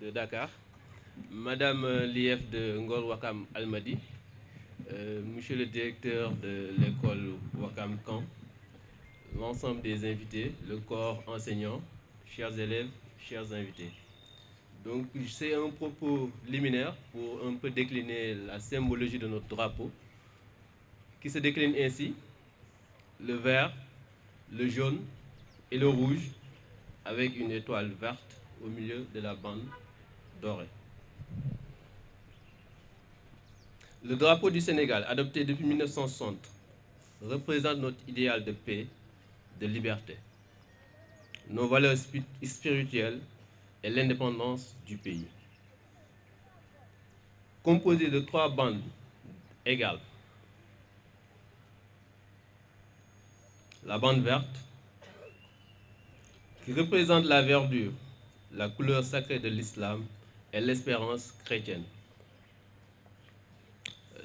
de Dakar, Madame l'IF de Ngor Wakam Almadi, Monsieur le directeur de l'école Wakam Camp, l'ensemble des invités, le corps enseignant, chers élèves, chers invités. Donc c'est un propos liminaire pour un peu décliner la symbologie de notre drapeau, qui se décline ainsi: le vert, le jaune et le rouge, avec une étoile verte au milieu de la bande dorée. Le drapeau du Sénégal, adopté depuis 1960, représente notre idéal de paix, de liberté, nos valeurs spirituelles et l'indépendance du pays. Composé de 3 bandes égales. La bande verte, qui représente la verdure, la couleur sacrée de l'islam et l'espérance chrétienne.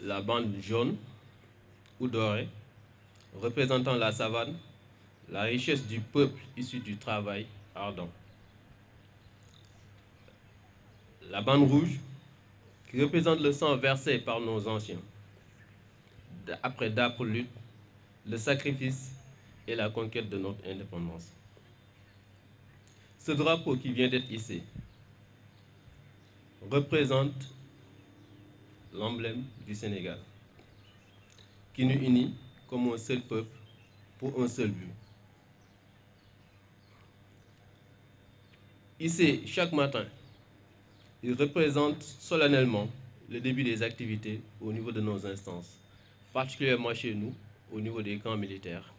La bande jaune ou dorée, représentant la savane, la richesse du peuple issu du travail ardent. La bande rouge, qui représente le sang versé par nos anciens, après d'âpres luttes, le sacrifice et la conquête de notre indépendance. Ce drapeau qui vient d'être hissé représente l'emblème du Sénégal, qui nous unit comme un seul peuple pour un seul but. Hissé chaque matin, il représente solennellement le début des activités au niveau de nos instances, particulièrement chez nous, au niveau des camps militaires.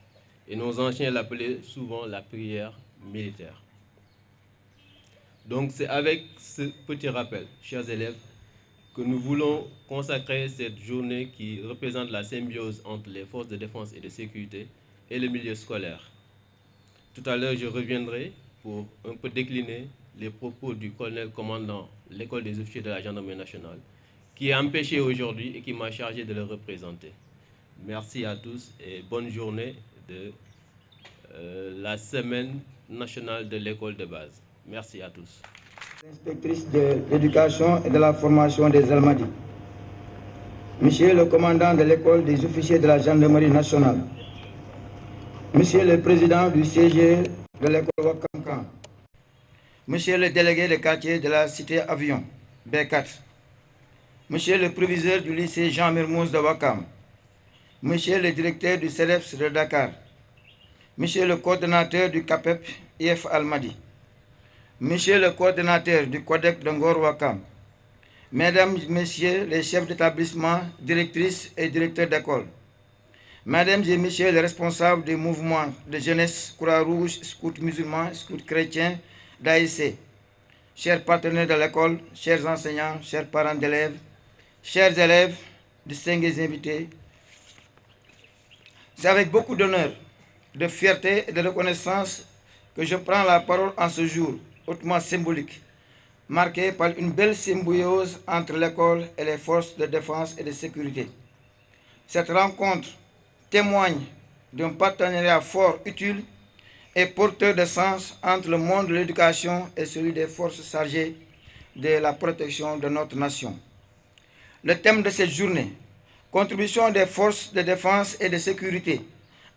Et nos anciens l'appelaient souvent la prière militaire. Donc c'est avec ce petit rappel, chers élèves, que nous voulons consacrer cette journée qui représente la symbiose entre les forces de défense et de sécurité et le milieu scolaire. Tout à l'heure, je reviendrai pour un peu décliner les propos du colonel commandant l'école des officiers de la gendarmerie nationale, qui est empêché aujourd'hui et qui m'a chargé de le représenter. Merci à tous et bonne journée de la semaine nationale de l'école de base. Merci à tous. Inspectrice de l'éducation et de la formation des Almadies, Monsieur le commandant de l'école des officiers de la gendarmerie nationale, Monsieur le président du CG de l'école Wakamkan, Monsieur le délégué de quartier de la cité Avion, B4, Monsieur le proviseur du lycée Jean Mermoz de Wakam, Monsieur le directeur du CELEPS de Dakar, Monsieur le coordonnateur du CAPEP IF Almadi, Monsieur le coordonnateur du CODEC de Ngor Wakam, Mesdames, Messieurs les chefs d'établissement, directrices et directeurs d'école, Mesdames et Messieurs les responsables des mouvements de jeunesse, Croix-Rouge, Scouts musulmans, Scouts chrétiens, d'AIC, chers partenaires de l'école, chers enseignants, chers parents d'élèves, chers élèves, distingués invités, c'est avec beaucoup d'honneur, de fierté et de reconnaissance que je prends la parole en ce jour hautement symbolique, marqué par une belle symbiose entre l'école et les forces de défense et de sécurité. Cette rencontre témoigne d'un partenariat fort, utile et porteur de sens entre le monde de l'éducation et celui des forces chargées de la protection de notre nation. Le thème de cette journée, contribution des forces de défense et de sécurité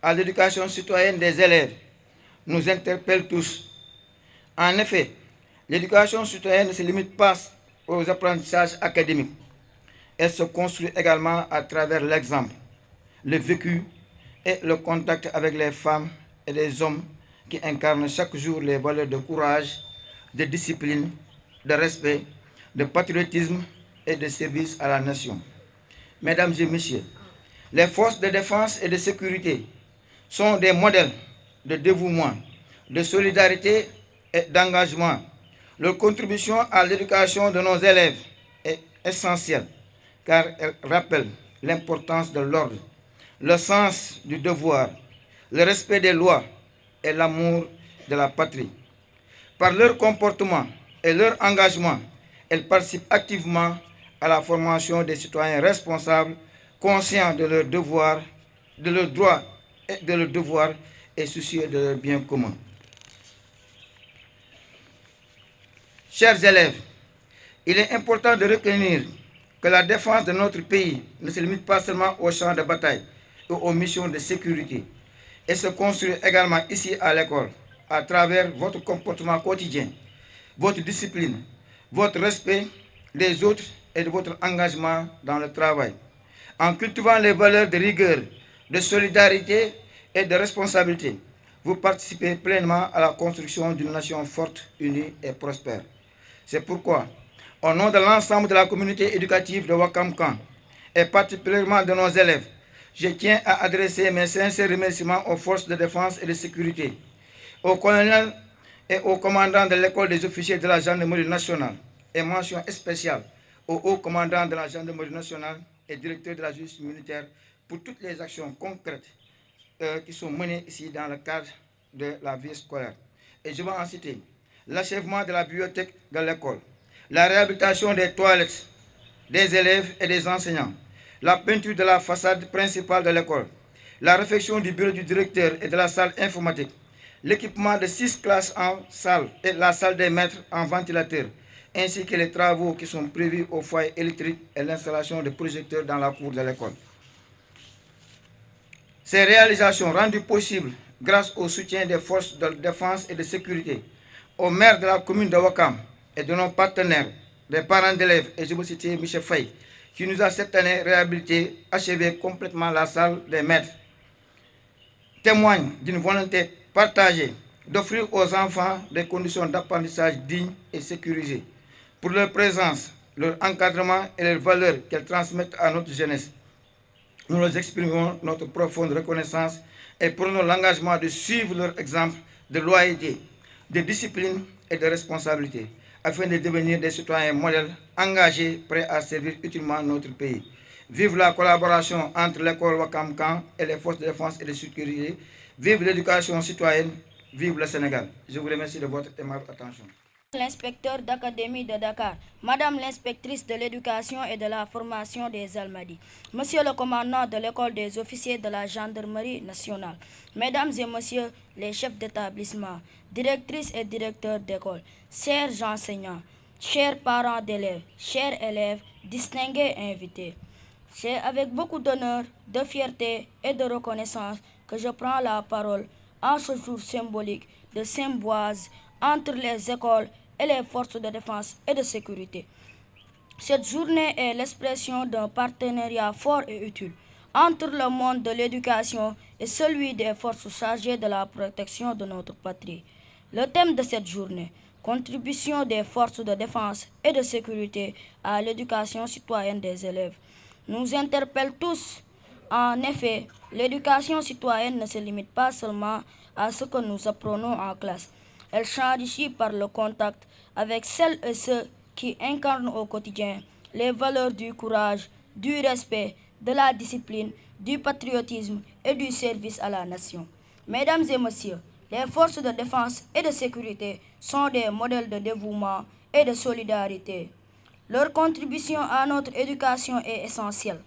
à l'éducation citoyenne des élèves, nous interpelle tous. En effet, l'éducation citoyenne ne se limite pas aux apprentissages académiques. Elle se construit également à travers l'exemple, le vécu et le contact avec les femmes et les hommes qui incarnent chaque jour les valeurs de courage, de discipline, de respect, de patriotisme et de service à la nation. Mesdames et messieurs, les forces de défense et de sécurité sont des modèles de dévouement, de solidarité et d'engagement. Leur contribution à l'éducation de nos élèves est essentielle car elle rappelle l'importance de l'ordre, le sens du devoir, le respect des lois et l'amour de la patrie. Par leur comportement et leur engagement, elles participent activement à la formation des citoyens responsables, conscients de leurs devoirs, de leurs droits et de leurs devoirs et soucieux de leur bien commun. Chers élèves, Il est important de retenir que la défense de notre pays ne se limite pas seulement aux champs de bataille et aux missions de sécurité. Elle se construit également ici à l'école, à travers votre comportement quotidien, votre discipline, votre respect des autres et de votre engagement dans le travail. En cultivant les valeurs de rigueur, de solidarité et de responsabilité, vous participez pleinement à la construction d'une nation forte, unie et prospère. C'est pourquoi, au nom de l'ensemble de la communauté éducative de Ouakam-Kan, et particulièrement de nos élèves, je tiens à adresser mes sincères remerciements aux forces de défense et de sécurité, au colonel et au commandant de l'école des officiers de la gendarmerie nationale, et mention spéciale au haut commandant de la gendarmerie nationale et directeur de la justice militaire pour toutes les actions concrètes qui sont menées ici dans le cadre de la vie scolaire. Et je vais en citer l'achèvement de la bibliothèque de l'école, la réhabilitation des toilettes des élèves et des enseignants, la peinture de la façade principale de l'école, la réfection du bureau du directeur et de la salle informatique, l'équipement de 6 classes en salle et la salle des maîtres en ventilateur, ainsi que les travaux qui sont prévus au foyer électrique et l'installation de projecteurs dans la cour de l'école. Ces réalisations rendues possibles grâce au soutien des forces de défense et de sécurité, au maire de la commune de Ouakam et de nos partenaires, des parents d'élèves, et je veux citer M. Faye, qui nous a cette année réhabilité, achevé complètement la salle des maîtres, témoigne d'une volonté partagée d'offrir aux enfants des conditions d'apprentissage dignes et sécurisées pour leur présence, leur encadrement et les valeurs qu'elles transmettent à notre jeunesse. Nous leur exprimons notre profonde reconnaissance et prenons l'engagement de suivre leur exemple de loyauté, de discipline et de responsabilité, afin de devenir des citoyens modèles engagés, prêts à servir utilement notre pays. Vive la collaboration entre l'école Ouakam-Kan et les forces de défense et de sécurité. Vive l'éducation citoyenne. Vive le Sénégal. Je vous remercie de votre aimable attention. L'inspecteur d'académie de Dakar, Madame l'inspectrice de l'éducation et de la formation des Almadies, Monsieur le commandant de l'école des officiers de la gendarmerie nationale, Mesdames et Messieurs les chefs d'établissement, directrices et directeurs d'école, chers enseignants, chers parents d'élèves, chers élèves, distingués invités. C'est avec beaucoup d'honneur, de fierté et de reconnaissance que je prends la parole en ce jour symbolique de symboise entre les écoles et les forces de défense et de sécurité. Cette journée est l'expression d'un partenariat fort et utile entre le monde de l'éducation et celui des forces chargées de la protection de notre patrie. Le thème de cette journée, contribution des forces de défense et de sécurité à l'éducation citoyenne des élèves, nous interpelle tous. En effet, l'éducation citoyenne ne se limite pas seulement à ce que nous apprenons en classe. Elle s'enrichit par le contact avec celles et ceux qui incarnent au quotidien les valeurs du courage, du respect, de la discipline, du patriotisme et du service à la nation. Mesdames et messieurs, les forces de défense et de sécurité sont des modèles de dévouement et de solidarité. Leur contribution à notre éducation est essentielle,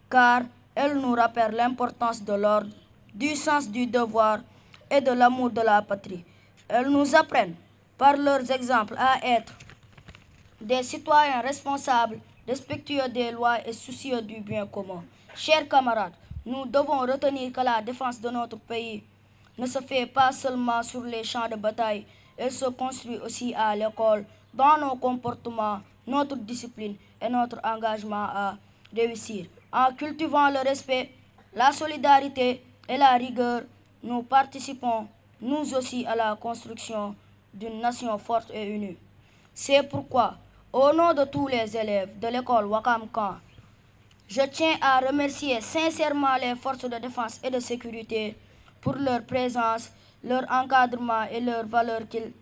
car elle nous rappelle l'importance de l'ordre, du sens du devoir et de l'amour de la patrie. Elles nous apprennent, par leurs exemples, à être des citoyens responsables, respectueux des lois et soucieux du bien commun. Chers camarades, nous devons retenir que la défense de notre pays ne se fait pas seulement sur les champs de bataille, elle se construit aussi à l'école, dans nos comportements, notre discipline et notre engagement à réussir. En cultivant le respect, la solidarité et la rigueur, nous participons nous aussi à la construction d'une nation forte et unie. C'est pourquoi, au nom de tous les élèves de l'école Ouakam-Kan, je tiens à remercier sincèrement les forces de défense et de sécurité pour leur présence, leur encadrement et leurs valeurs qu'ils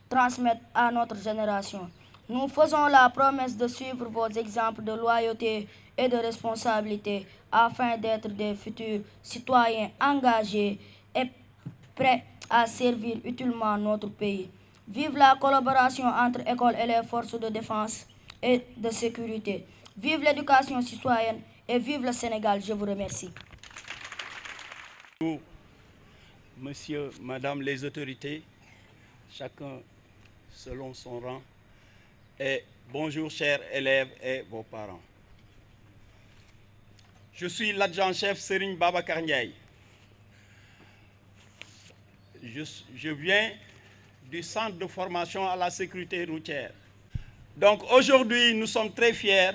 transmettent à notre génération. Nous faisons la promesse de suivre vos exemples de loyauté et de responsabilité afin d'être des futurs citoyens engagés et prêts à servir utilement notre pays. Vive la collaboration entre écoles et les forces de défense et de sécurité. Vive l'éducation citoyenne et vive le Sénégal. Je vous remercie. Monsieur, Madame les autorités, chacun selon son rang, et Bonjour chers élèves et vos parents. Je suis l'adjudant-chef Serigne Babacar Ndiaye. Je viens du centre de formation à la sécurité routière. Donc aujourd'hui, nous sommes très fiers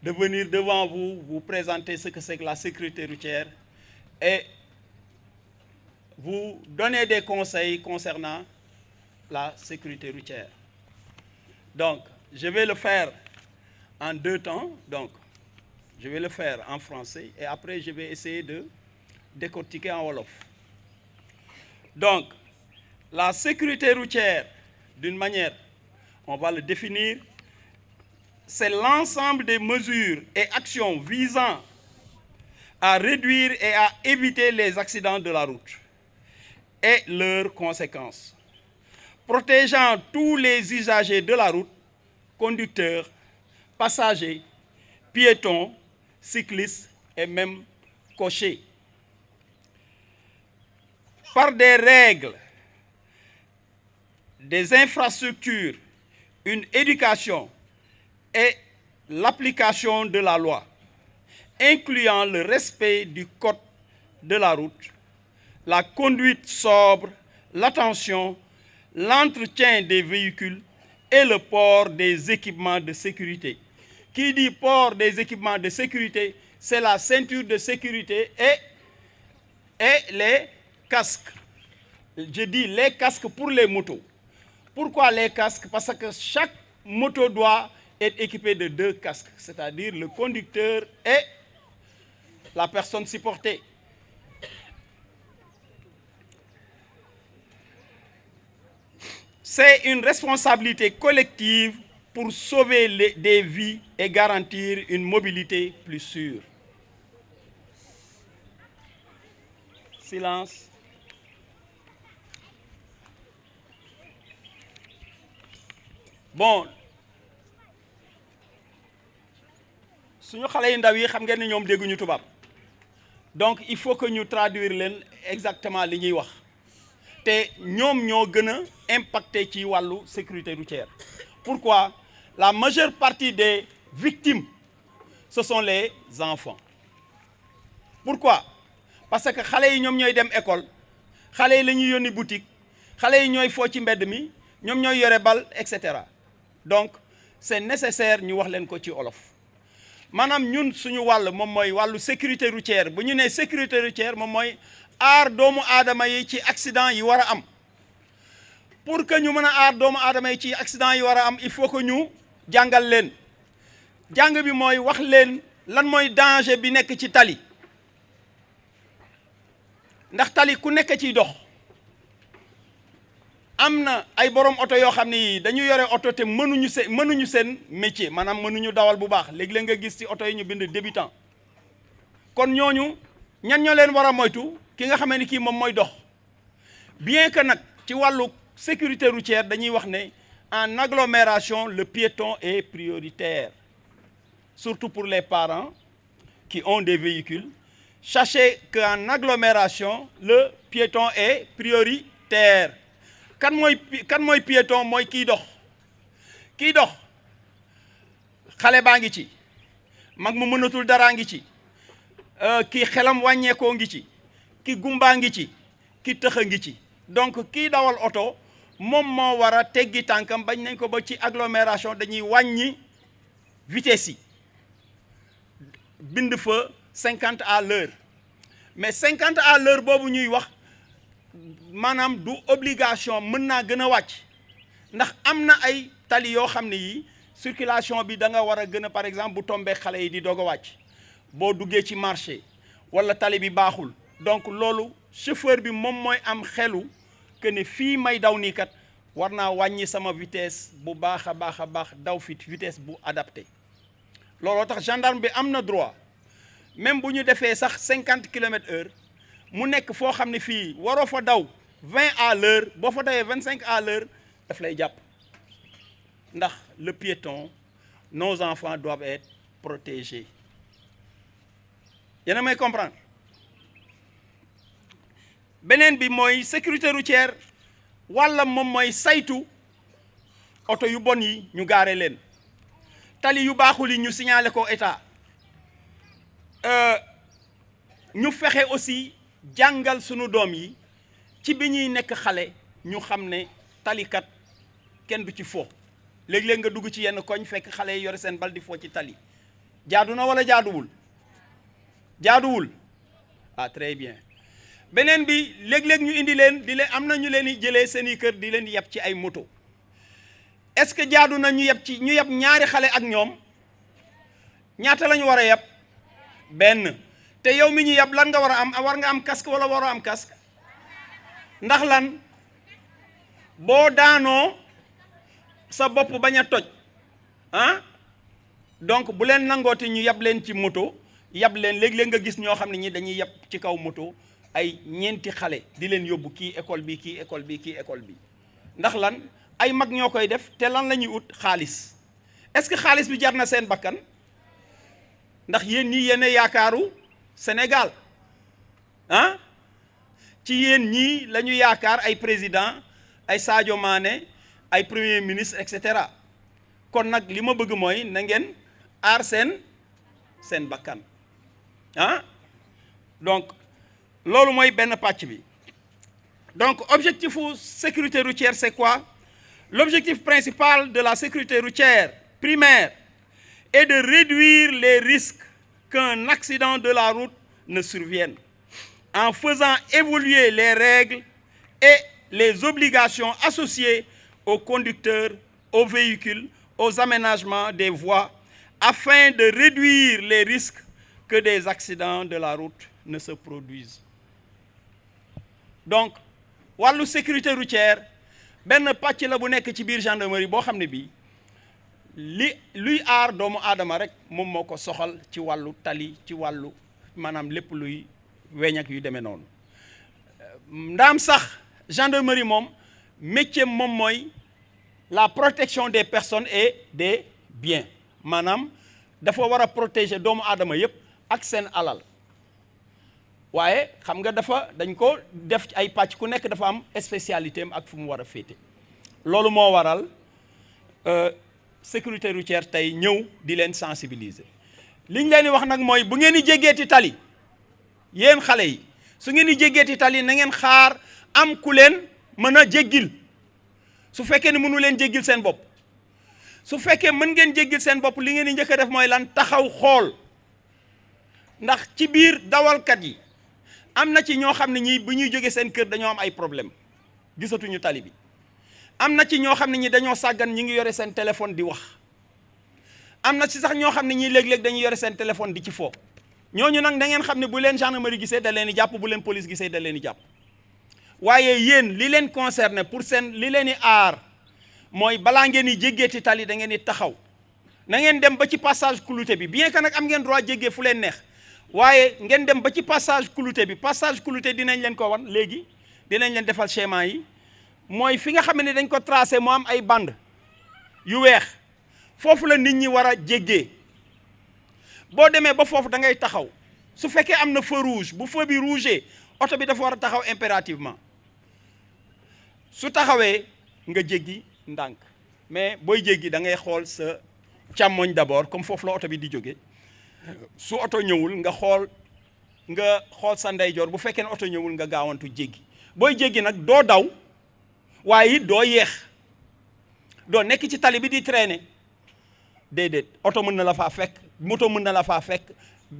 de venir devant vous, vous présenter ce que c'est que la sécurité routière et vous donner des conseils concernant la sécurité routière. Donc, je vais le faire en 2 temps. Donc, je vais le faire en français et après, je vais essayer de décortiquer en wolof. Donc, la sécurité routière, d'une manière, on va le définir, c'est l'ensemble des mesures et actions visant à réduire et à éviter les accidents de la route et leurs conséquences, protégeant tous les usagers de la route, conducteurs, passagers, piétons, cyclistes et même cochers. Par des règles, des infrastructures, une éducation et l'application de la loi, incluant le respect du code de la route, la conduite sobre, l'attention, l'entretien des véhicules et le port des équipements de sécurité. Qui dit port des équipements de sécurité, c'est la ceinture de sécurité et les casques. Je dis les casques pour les motos. Pourquoi les casques? Parce que chaque moto doit être équipée de 2 casques, c'est-à-dire le conducteur et la personne supportée. C'est une responsabilité collective pour sauver des vies et garantir une mobilité plus sûre. Silence. Bon, suñu xale yu ndaw yi xam ngeen ne ñoom dégguñu tubaab donc il faut que ñu traduire leen exactement li ñuy wax te ñoom ñoo gën a impacté ci wàllu sécurité routière. Pourquoi? La majeure partie des victimes, ce sont les enfants. Pourquoi? Parce que xale yi ñoom ñooy dem école, xale yi la ñuy yónni boutique, xale yi ñooy foo ci mbedd mi, ñoom ñooy yore bal, etc. Donc c'est nécessaire ñu wax leen ko ci olof. Maanaam ñun suñu wàll moom mooy wàllu sécurité routière. Bu ñu nee sécurité routière moom mooy aar doomu aadama yi ci accident yi war a am. Pour que ñu mën a aar doomu aadama yi ci accident yi war a am, il faut que ñu jàngal leen. Jàng bi mooy wax leen lan mooy danger bi nekk ci tali. Ndax tali ku nekk ciy dox. Am na ay borom oto yoo xam ne dañu yore oto te mënuñu seen métier maanaam mënuñu dawal bu baax léegi-léeg nga gis ci oto yi ñu bind débutant kon ñooñu ñan ñoo leen war a moytu ki nga xamee ni kii moom mooy dox bien que nag ci wàllu sécurité routière dañuy wax ne en agglomération le piéton est prioritaire surtout pour les parents qui ont des véhicules. Sachez qu'en agglomération le piéton est prioritaire. Kan mooy piéton mooy kiy dox xale baa ngi ci mag mu mënatul daraa ngi ci ki xelam wàññeekoo ngi ci ki gumbaa ngi ci ki tëxa ngi ci donc kii dawal oto moom moo war a teggi tànkam bañ nañ ko ba ci agglomération dañuy wàññi vitesse yi bind fa 50 à l'heure mais 50 à l'heure boobu ñuy wax maanaam du obligation mën naa gën a wàcc ndax am na ay tali yoo xam ne yi circulation bi da nga war a gën a par exemple bu tombee xale yi di doog a wàcc boo duggee ci marché wala tali bi baaxul donc loolu chauffeur bi moom mooy am xelu que ne fii may daw nii kat war naa wàññi sama vitesse bu baax a baax daw fit vitesse bu adapté looloo tax gendarme bi am na droit même bu ñu defee sax 50 km/h mu nekk foo xam ne fii waroo fa daw 20 à l'heure boo fa dawee 25 à l'heure daf lay jàpp ndax le piéton nos enfants doivent être protégés yéen a may comprendre beneen bi mooy sécurité routière walla moom mooy saytu oto yu bon yi ñu gaare leen tali yu baaxul yi ñu signalé ko état ñu fexe aussi jàngal sunu doom yi ci bi ñuy nekk xale ñu xam ne talikat kenn du ci fo léeg-léeg nga dugg ci yenn koñ fekk xale yi yore seen bal di fo ci tali jaadu na wala jaaduwul ah très bien beneen bi léeg-léeg ñu indi leen am na ñu leen di jëlee seeni kër di leen yeb ci ay moto est-ce que jaadu na ñu yeb ñaari xale ak ñoom ñaata la ñu war a yeb benn te yow mi ñu yeb lan nga war nga am casque wala waroo am casque ndax lan boo daanoo sa bopp bañ a toj ah donc bu leen nangooti ñu yeb leen ci moto yeb leen léeg-léeg nga gis ñoo xam ne ñi dañuy yeb ci kaw moto ay ñeenti xale di leen yóbbu kii école bi kii école bi kii école bi ndax lan ay mag ñoo koy def te lan la ñuy ut xaalis est-ce que xaalis bi jar na seen bakkan ndax yéen ñii yéen yaakaaru Sénégal ah ci yéen ñii la ñu yaakaar ay président ay Sadio Mané ay premier ministre et cetera kon nag li ma bëgg mooy na ngeen aar seen bakkan ah donc loolu mooy benn pàcc bi donc objectif sécurité routière c'est quoi? L'objectif principal de la sécurité routière primaire est de réduire les risques qu'un accident de la route ne survienne en faisant évoluer les règles et les obligations associées aux conducteurs, aux véhicules, aux aménagements des voies afin de réduire les risques que des accidents de la route ne se produisent. Donc wàllu sécurité routière benn pàcc la bu nekk ci biir gendarmerie boo xam ne bii luy aar doomu aadama rek moom moo ko soxal ci wàllu tali ci wàllu maanaam lépp luy weñ ak yu demee noonu ndaam sax gendarmerie moom métier moom mooy la protection des personnes et des biens maanaam dafa war a protéger doomu aadama yépp ak seen alal waaye xam nga dañ ko def ci ay pàcc ku nekk dafa am spécialité am ak fu mu war a féete loolu moo waral sécurité routière tey ñëw di leen sensibiliser li ñu leen di wax nag mooy bu ngeen di jéggeeti tali yéen xale yi su ngeen di jéggeeti tali na ngeen xaar am ku leen mën a jéggil su fekkee ne mënu leen jéggil seen bopp su fekkee mën ngeen jéggil seen bopp li ngeen di njëkk a def mooy lan taxaw xool ndax ci biir dawalkat yi am na ci ñoo xam ne ñi bu ñuy jóge seen kër dañoo am ay problème gisatuñu tali bi am na ci ñoo xam ne ñi dañoo sàggan ñi ngi yore seen téléphone di wax am na ci sax ñoo xam ne ñi léeg-léeg dañuy yore seen téléphone di ci fo ñooñu nag da ngeen xam ne bu leen gendarmerie gisee da leen di jàpp bu leen police gisee da leen di jàpp waaye yéen li leen concerné pour seen li leen di aar mooy balaa ngeen di jéggeeti tali da ngeen di taxaw na ngeen dem ba ci passage clouté bi bien que nag am ngeen droit jéggee fu leen neex waaye ngeen dem ba ci passage clouté bi passage clouté dinañ leen ko wan léegi dinañ leen defal schéma yi mooy fi nga xam ne dañ ko tracé mu am ay bande yu weex foofu la nit ñi war a jéggee boo demee ba foofu da ngay taxaw su fekkee am na feu rouge bu feu bi rouge oto bi dafa war a taxaw impérativement su taxawee nga jéggi ndànk mais booy jéggi da ngay xool sa càmmoñ d'abord comme foofu la oto bi di jóge su oto ñëwul nga xool sa ndeyjoor bu fekkee ne oto ñëwul nga gaawantu jéggi booy jéggi nag doo daw waaye it doo yeex doo nekk ci tali bi di traîner déedéet oto mën na la faa fekk moto mën na la faa fekk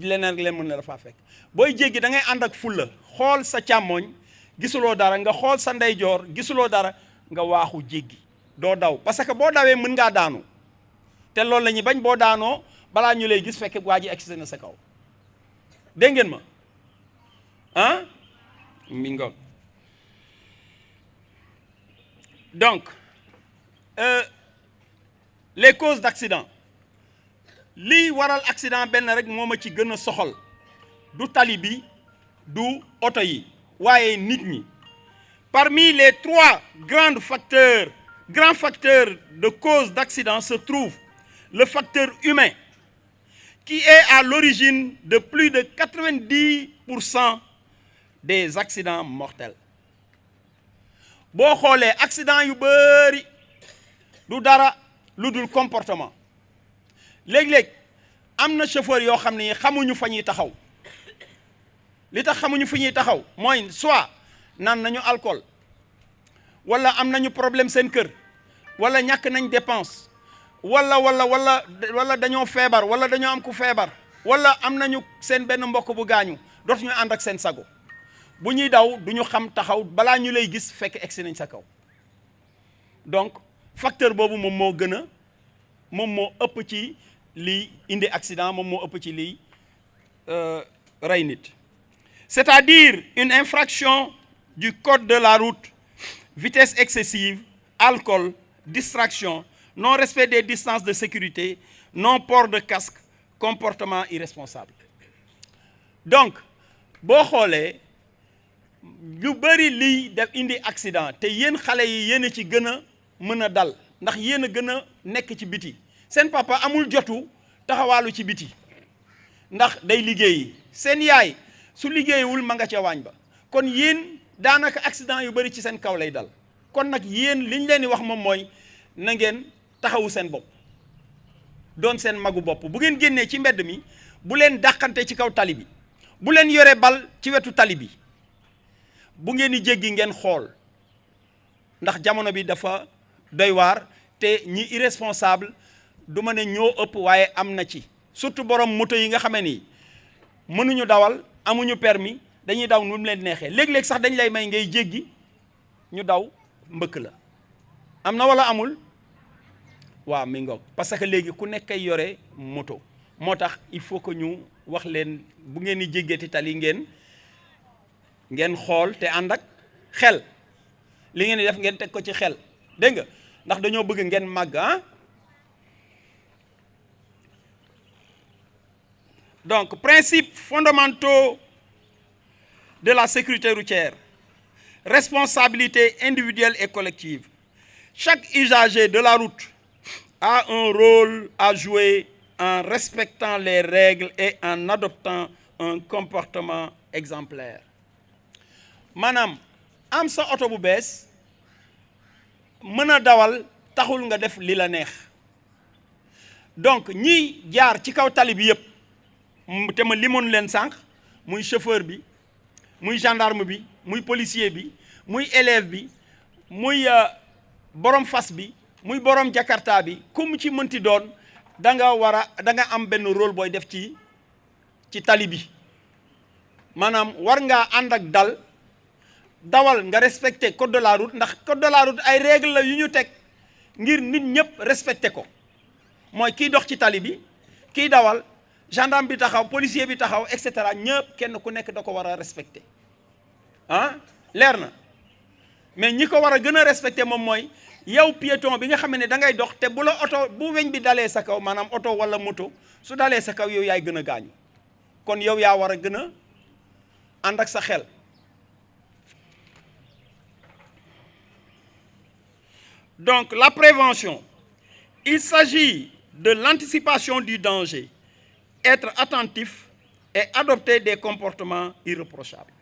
leneen mën na la faa fekk booy jéggi da ngay ànd ak fulla xool sa càmmoñ gisuloo dara nga xool sa ndeyjoor gisuloo dara nga waaxu jéggi doo daw parce que boo dawee mën ngaa daanu te loolu la ñuy bañ boo daanoo balaa ñu lay gis fekk waa ji agsi na sa kaw dégg ngeen ma ah mi ngoog donc les causes d'accident lii waral accident benn rek moo ma ci gën a soxal du tali bi du oto yi waaye nit ñi parmi les trois grands facteurs de cause d'accident se trouve le facteur humain qui est à l'origine de plus de 90% des accidents mortels boo xoolee accident yu bari du dara lu dul comportement léeg-léeg am na chauffeur yoo xam ne xamuñu fa ñuy taxaw li tax xamuñu fi ñuy taxaw mooy soit naan nañu alcool wala am nañu problème seen kër wala ñàkk nañ dépense wala dañoo feebar wala dañoo am ku feebar wala am nañu seen benn mbokk bu gaañu dootuñu ànd ak seen sago bu ñuy daw duñu xam taxaw balaa ñu lay gis fekk egsi nañ sa kaw donc facteur boobu moom moo ëpp ci lii indi accident moom moo ëpp ci lii rey nit. C'est-à-dire une infraction du code de la route, vitesse excessive, alcool, distraction, non-respect des distances de sécurité, non-port de casque, comportement irresponsable. Donc boo xoolee lu bëri lii def indi accident te yéen xale yi yéen a ci gën a mën a dal ndax yéen a gën a nekk ci biti seen papa amul jotu taxawaalu ci biti ndax day liggéeyi seen yaay su liggéeyiwul ma nga ca waañ ba kon yéen daanaka accident yu bëri ci seen kaw lay dal kon nag yéen liñ leen di wax moom mooy na ngeen taxawu seen bopp doon seen magu bopp bu ngeen génnee ci mbedd mi bu leen dàqante ci kaw tali bi bu leen yore bal ci wetu tali bi bu ngeen di jéggi ngeen xool ndax jamono bi dafa doy waar te ñi irresponsable du ma ne ñoo ëpp waaye am na ci surtout borom moto yi nga xamee ni mënuñu dawal amuñu permis dañuy daw nu mu leen neexee léeg-léeg sax dañ lay may ngay jéggi ñu daw mbëkk la am na wala amul waaw mi ngoog parce que léegi ku nekk ay yore moto moo tax il faut que ñu wax leen bu ngeen di jéggeeti tali ngeen xool te ànd ak xel li ngeen di def ngeen teg ko ci xel dégg nga ndax dañoo bëgg ngeen màgg ah. Donc, principes fondamentaux de la sécurité routière, responsabilité individuelle et collective. Chaque usager de la route a un rôle à jouer en respectant les règles et en adoptant un comportement exemplaire. Maanaam am sa oto bu bees mën a dawal taxul nga def li la neex donc ñiy jaar ci kaw tali bi yëpp te ma limoon leen sànq muy chauffeur bi muy gendarme bi muy policier bi muy élève bi muy borom fas bi muy borom jakarta bi ku mu ci mënti doon da nga am benn rôle booy def ci tali bi maanaam war ngaa ànd ak dawal nga respecter code de la route ndax code de la route ay règles la yu ñu teg ngir nit ñëpp respecter ko mooy kiy dox ci tali bi kiy dawal gendarme bi taxaw policier bi taxaw et cetera ñëpp kenn ku nekk da ko war a respecter ah leer na mais ñi ko war a gën a respecter moom mooy yow piéton bi nga xam ne da ngay dox te bu la oto bu weñ bi dalee sa kaw maanaam oto wala moto su dalee sa kaw yow yaay gën a gaañu kon yow yaa war a gën a ànd ak sa xel. Donc la prévention, il s'agit de l'anticipation du danger, être attentif et adopter des comportements irréprochables.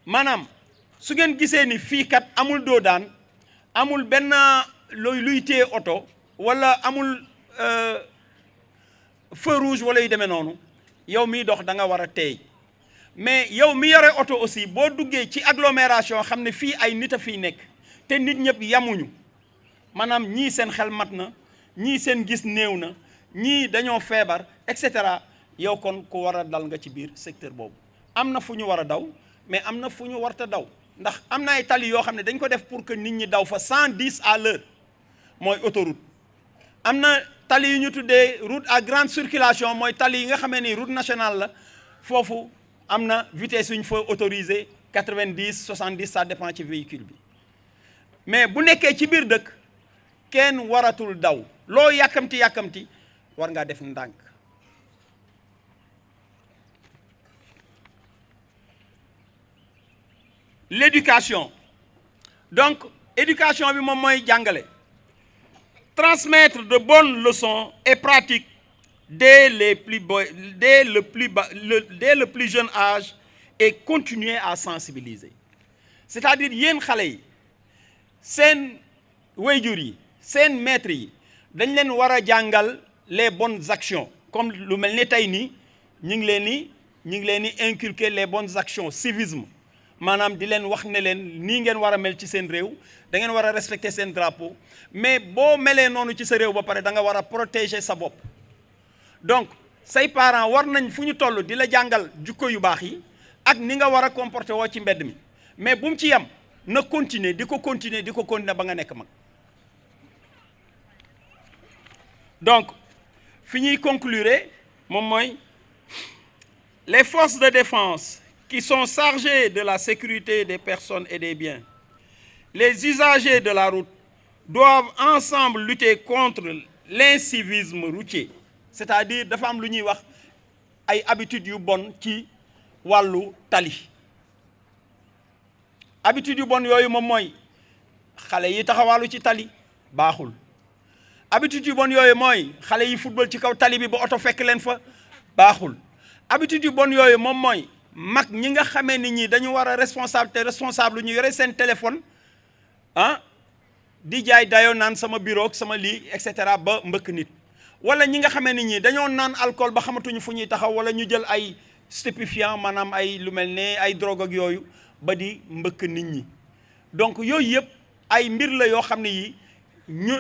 Maanaam su ngeen gisee ni fii kat amul doodaan amul benn luy téye oto wala amul feu rouge wala yu demee noonu yow miy dox da nga war a teey mais yow mi yore oto aussi boo duggee ci agglomération xam ne fii ay nit a fiy nekk te nit ñëpp yamuñu maanaam ñii seen xel mat na ñii seen gis néew na ñii dañoo feebar et cetera yow kon ku war a dal nga ci biir secteur boobu am na fu ñu war a daw mais am na fu ñu warta daw ndax am na ay tali yoo xam ne dañ ko def pour que nit ñi daw fa 110 à l'heure mooy autoroute am na tali yu ñu tuddee route à grande circulation mooy tali yi nga xamee ni route nationale la foofu am na vitesse yu ñu fa autorisé 90 70 ça dépend ci véhicule bi mais bu nekkee ci biir dëkk kenn waratul daw loo yàkkamti war ngaa def ndànk. L'éducation donc éducation bi moom mooy jàngale transmettre de bonnes leçons et pratiques dès le plus jeune âge et continuer à sensibiliser c'est-à-dire yéen xale yi seen waajur yi seen maître yi dañ leen war a jàngal les bonnes actions comme lu mel ni tey nii ñu ngi leen di inculquer les bonnes actions civisme maanaam di leen wax ne leen nii ngeen war a mel ci seen réew da ngeen war a respecter seen drapeau mais boo melee noonu ci sa réew ba pare da nga war a protéger sa bopp. donc say parents war nañ fu ñu toll di la jàngal jukko yu baax yi ak ni nga war a comporter woo ci mbedd mi mais bu mu ci yem na continuer di ko continuer ba nga nekk mag. donc fi ñuy conclure moom mooy les forces de défense qui sont chargées de la sécurité des personnes et des biens, les usagers de la route doivent ensemble lutter contre l'incivisme routier, c'est-à-dire dafa am lu ñuy wax ay habitudes yu bon ci wàllu tali. habitudes yu bon yooyu moom mooy xale yi taxawaalu ci tali baaxul. habitudes yu bon yooyu mooy xale yi football ci kaw tali bi ba oto fekk leen fa baaxul. habitude yu bon yooyu moom mooy mag ñi nga xamee nit ñi dañu war a responsable ñu yore seen téléphone di jaay dayoo naan sama bureau sama lii et cetera ba mbëkk nit. wala ñi nga xamee nit ñi dañoo naan alcool ba xamatuñu fu ñuy taxaw wala ñu jël ay stupéfiant maanaam ay lu mel ne ay drogue ak yooyu ba di mbëkk nit ñi. donc yooyu yëpp ay mbir la yoo xam ne yi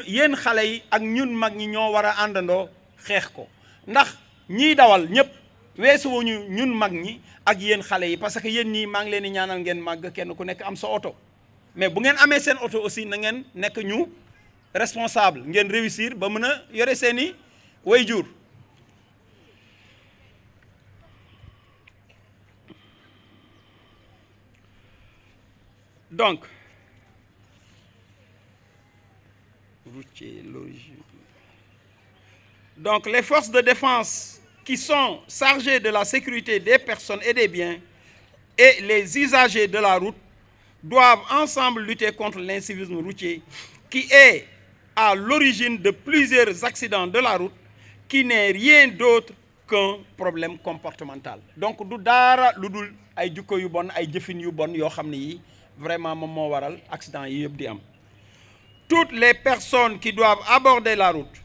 yéen xale yi ak ñun mag ñi ñoo war a àndandoo xeex ko ndax ñiy dawal ñëpp. weesuwuñu ñun mag ñi ak yéen xale yi parce que yéen ñii maa ngi leen di ñaanal ngeen màgg kenn ku nekk am sa oto mais bu ngeen amee seen oto aussi na ngeen nekk ñu responsable ngeen réussir ba mën a yore seeni waajur. donc les forces de défense qui sont chargés de la sécurité des personnes et des biens et les usagers de la route doivent ensemble lutter contre l'incivisme routier qui est à l'origine de plusieurs accidents de la route qui n'est rien d'autre qu'un problème comportemental. donc du dara lu dul ay jukko yu bon ay jëfin yu bon yoo xam ne yi vraiment moom moo waral accident yi yëpp di am. toutes les personnes qui doivent aborder la route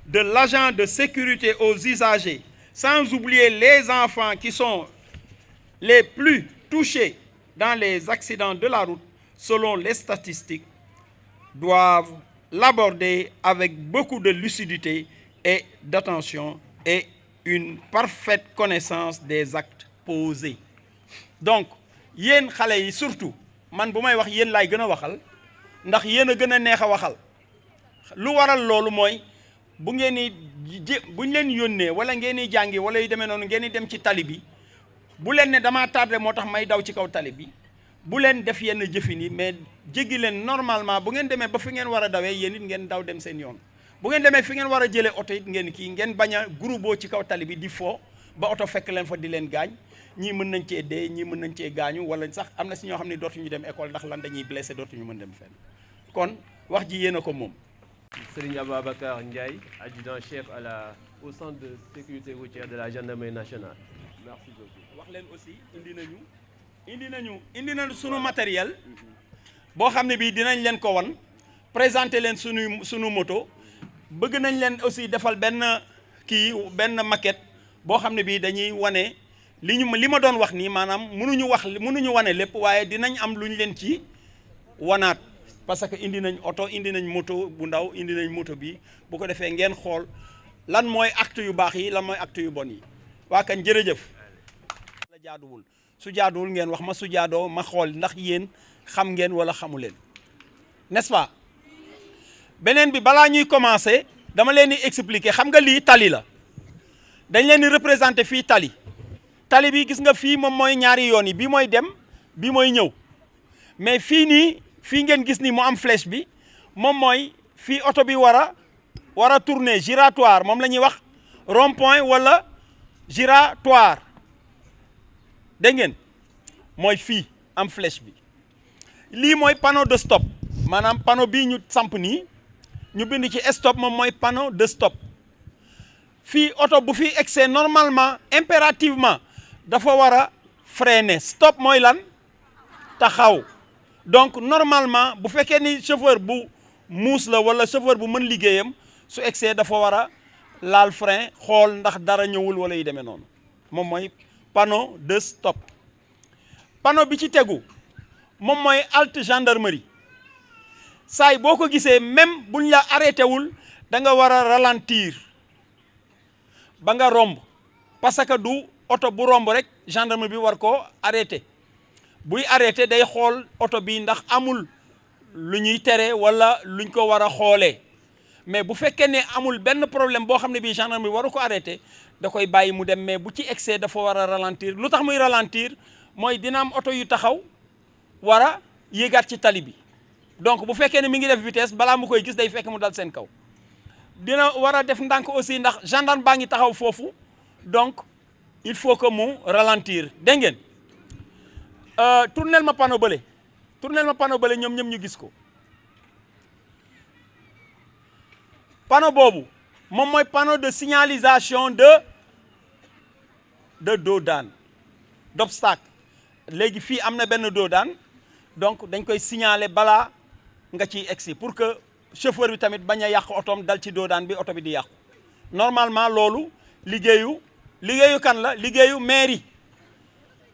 de l'agent de sécurité aux usagers sans oublier les enfants qui sont les plus touchés dans les accidents de la route, selon les statistiques, doivent l'aborder avec beaucoup de lucidité et d'attention et une parfaite connaissance des actes posés. donc yéen xale yi surtout man bu may wax yéen laay gën a waxal ndax yéen a gën a neex a waxal lu waral loolu mooy bu ngeen ni buñ leen yónnee wala ngeen di jàngi wala yu demee noonu ngeen di dem ci tali bi bu leen ne damaa tardé moo tax may daw ci kaw tali bi bu leen def yenn jëfin yi mais jéggi leen normalement bu ngeen demee ba fi ngeen war a dawee yéen it ngeen daw dem seen yoon. bu ngeen demee fi ngeen war a jëlee oto it ngeen kii ngeen bañ a groupe ci kaw tali bi di foo ba oto fekk leen fa di leen gaañ ñii mën nañ cee dee ñii mën nañ cee gaañu wala sax am na si ñoo xam ne dootuñu dem école ndax lan dañuy blessé dootuñu mën dem fenn kon wax ji yéen a ko moom. Serigne Ababacar Ndiaye, adjudant-chef au centre de sécurité routière de la gendarmerie nationale. Merci beaucoup. wax leen aussi indi nañu sunu matériel boo xam ne bii dinañ leen ko wan présenter leen sunu moto bëgg nañ leen aussi defal benn maquette boo xam ne bii dañuy wane li ma doon wax nii maanaam mënuñu wane lépp waaye dinañ am lu ñu leen ci wanaat. parce que indi nañ oto indi nañ moto bu ndaw indi nañ moto bi bu ko defee ngeen xool lan mooy acte yu baax yi lan mooy acte yu bon yi waa kañ jërëjëf. la jaaduwul su jaaduwul ngeen wax ma su jaadoo ma xool ndax yéen xam ngeen wala xamu leen n'est-ce pas. beneen bi balaa ñuy commencer dama leen di expliquer xam nga lii tali la dañ leen di représenter fii tali bi gis nga fii moom mooy ñaari yoon yi bii mooy dem bii mooy ñëw mais fii ngeen gis ni mu am flèche bi moom mooy fii oto bi war a tourner giratoire moom la ñuy wax rond-point wala giratoire dégg ngeen mooy fii am flèche bi lii mooy panneau de stop maanaam panneau bii ñu samp nii ñu bind ci stop moom mooy panneau de stop fii oto bu fi excès normalement impérativement dafa war a freiner stop mooy lan taxaw. donc normalement bu fekkee ni chauffeur bu muus la wala chauffeur bu mën liggéeyam su egsee dafa war a laal frein xool ndax dara ñëwul wala yu demee noonu moom mooy panneau de stop. panneau bi ci tegu moom mooy halte gendarmerie saay boo ko gisee même buñ la arrêté wul da nga war a ralentir ba nga romb parce que du oto bu romb rek gendarme bi war ko arrêté buy arrêté day xool oto bi ndax amul lu ñuy tere wala luñ ko war a xoolee mais bu fekkee ne amul benn problème boo xam ne bii gendarme bi waru ko arrêté da koy bàyyi mu dem mais bu ci excès dafa war a ralentir lu tax muy ralentir mooy dina am oto yu taxaw war a yéegaat ci tali bi donc bu fekkee ne mi ngi def vitesse balaa mu koy gis day fekk mu dal seen kaw dina war a def ndànk aussi ndax gendarme baa ngi taxaw foofu donc il faut que mu ralentir dégg ngeen tournel ma panneau bële ñoom ñëpp ñu gis ko panneau boobu moom mooy panneau de signalisation de dos d'âne d'obstacle léegi fii am na benn dos d'âne donc dañ koy signaler balaa nga ciy egsi pour que chauffeur bi tamit bañ a yàq otoom dal ci dos d'âne bi oto bi di yàqu normalement loolu liggéeyu kan la liggéeyu mairie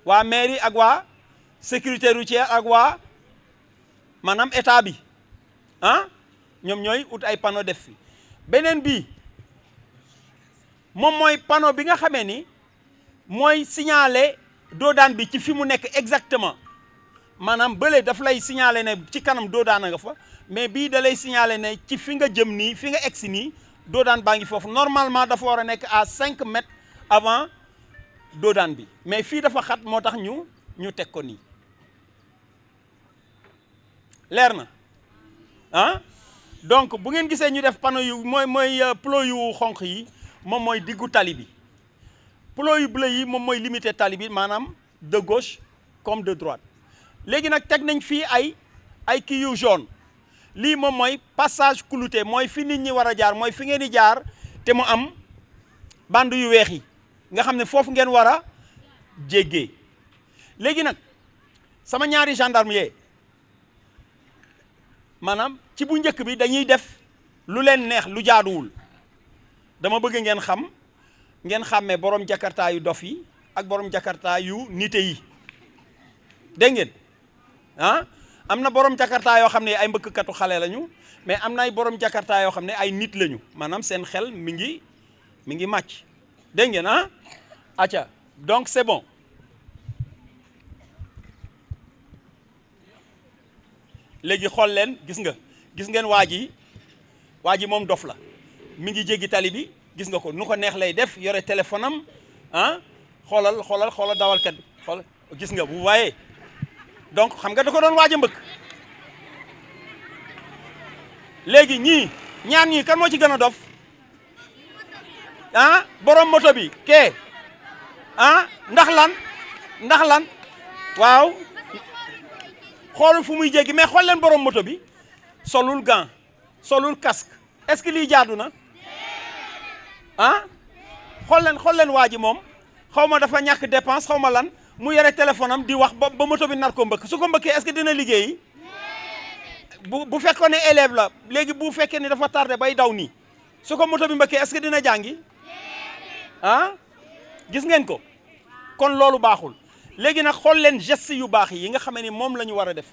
waa mairie ak waa sécurité routière ak waa maanaam état bi ah ñoom ñooy ut ay panneau def fi beneen bi moom mooy panneau bi nga xamee ni mooy signaler dos d'âne bi ci fi mu nekk exactement maanaam bële daf lay signaler ne ci kanam dos d'âne nga fa mais bii da lay signaler ne ci fi nga jëm nii fi nga egsi nii dos d'âne baa ngi foofu normalement dafa war a nekk à 5 mètres avant dos d'âne bi mais fii dafa xat moo tax ñu teg ko nii leer na ah donc bu ngeen gisee ñu def panneau yu mooy pneus yu xonq yi moom mooy diggu tali bi pneus yu bleu yi moom mooy limité tali bi maanaam de gauche comme de droite léegi nag teg nañ fii ay kii yu jaune lii moom mooy passage clouté mooy fi nit ñi war a jaar mooy fi ngeen di jaar te mu am bande yu weex yi nga xam ne foofu ngeen war a jéggee léegi nag sama ñaari gendarme yee maanaam ci bu njëkk bi dañuy def lu leen neex lu jaaduwul dama bëgg ngeen xàmmee borom jakarta yu dof yi ak borom jakarta yu nite yi dégg ngeen ah am na borom jakarta yoo xam ne ay mbëkkkatu xale lañu mais am na ay borom jakarta yoo xam ne ay nit lañu maanaam seen xel mi ngi màcc dégg ngeen ah acca donc c'est bon léegi xool leen gis ngeen waa ji moom dof la mi ngi jéggi tali bi gis nga ko nu ko neex lay def yore téléphone am ah xoolal dawalkat bi xool gis nga bu waaye donc xam nga da ko doon waaj a mbëkk léegi ñaar ñii kan moo ci gën a dof ah borom moto bi kee ah ndax lan waaw xoolul fu muy jéggi mais xool leen borom moto bi solul gant solul casque est-ce que lii jaadu na ah xool leen waa ji moom xaw ma dafa ñàkk dépense xaw ma lan mu yore téléphone am di wax ba moto bi nar ko mbëkk su ko mbëkkee est-ce que dina liggéeyi bu fekkoon ne élève la léegi bu fekkee ni dafa tardé bay daw nii su ko moto bi mbëkkee est-ce que dina jàngi ah gis ngeen ko kon loolu baaxul léegi nag xool leen geste yu baax yi nga xam ne moom la ñu war a def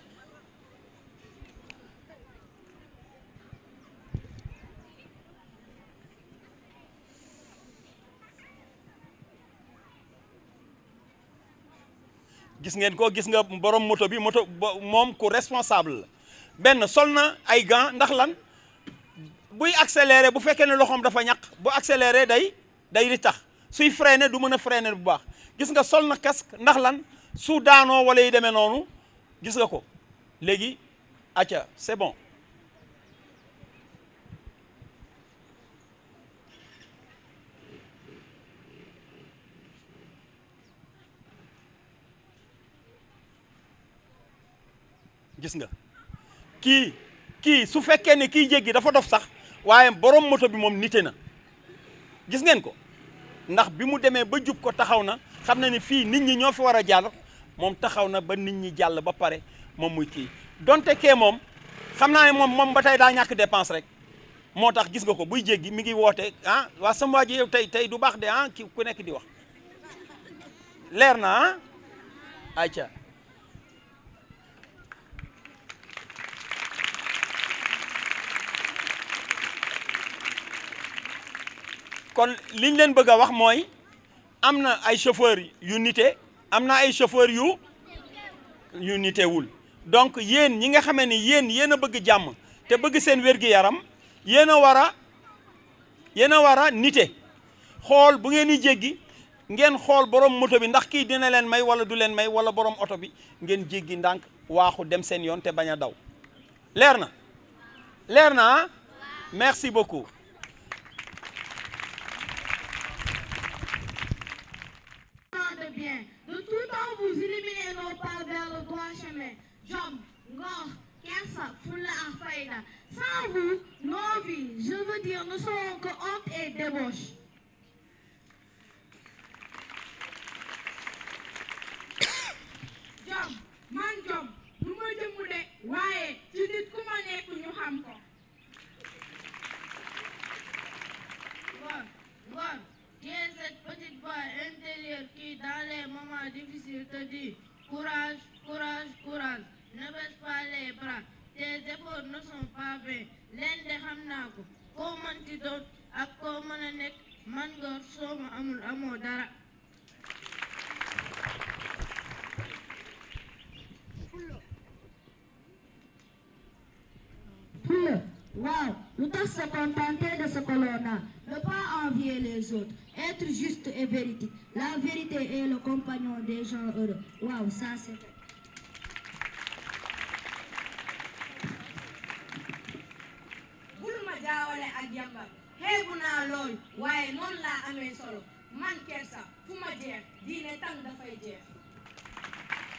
gis ngeen ko gis nga borom moto bi moom ku responsable la benn sol na ay gants ndax lan buy accélérer bu fekkee ne loxoom dafa ñaq bu accélérer day di tax suy freiner du mën a freiner bu baax gis nga sol na casque ndax lan su daanoo wala yi demee noonu gis nga ko léegi acca c'est bon gis nga kii su fekkee ne kii jéggi dafa dof sax waaye borom moto bi moom nite na gis ngeen ko ndax bi mu demee ba jub ko taxaw na xam na ni fii nit ñi ñoo fi war a jàll moom taxaw na ba nit ñi jàll ba pare moom muy kii donte kee moom xam naa ne moom ba tey daa ñàkk dépense rek moo tax gis nga ko buy jéggi mi ngi woote ah waa sama waa ji yow tey du baax de ah ki ku nekk di wax leer na ah ayca kon liñ leen bëgg a wax mooy am na ay chauffeur yu nite am na ay chauffeur yu nitewul donc yéen ñi nga xamee ni yéen a bëgg jàmm te bëgg seen wér-gi-yaram yéen a war a nite xool bu ngeen di jéggi ngeen xool borom moto bi ndax kii dina leen may wala du leen may wala borom oto bi ngeen jéggi ndànk waaxu dem seen yoon te bañ a daw leer na ah merci beaucoup. Bien. De tout temps, vous illuminez nos pas vers le droit chemin. Jom, Ngor, Kersa, Fula, Faïda. Sans vous, nos vies, je veux dire, ne seront que honte et débauche. Jom, man Jom, nous me demandons, ouais, tu dis comment est que nous sommes. Ngor, qui est cette petite voix intérieure qui, dans les moments difficiles, te dit courage, courage, courage, ne baisse pas les bras, tes efforts ne sont pas vains. L'un des hamnako, comment tu donnes, à comment nek, mangor, soma, amul, amodara. Wow, nous devons se contenter de ce que l'on a, ne pas envier les autres, être juste et véridique. La vérité est le compagnon des gens heureux. Wow, ça c'est fait. Bulma jaawale ak yamba xeebu naa lool waaye noonu laa amee solo man Kersa fu ma jeex diine tam dafay jeex.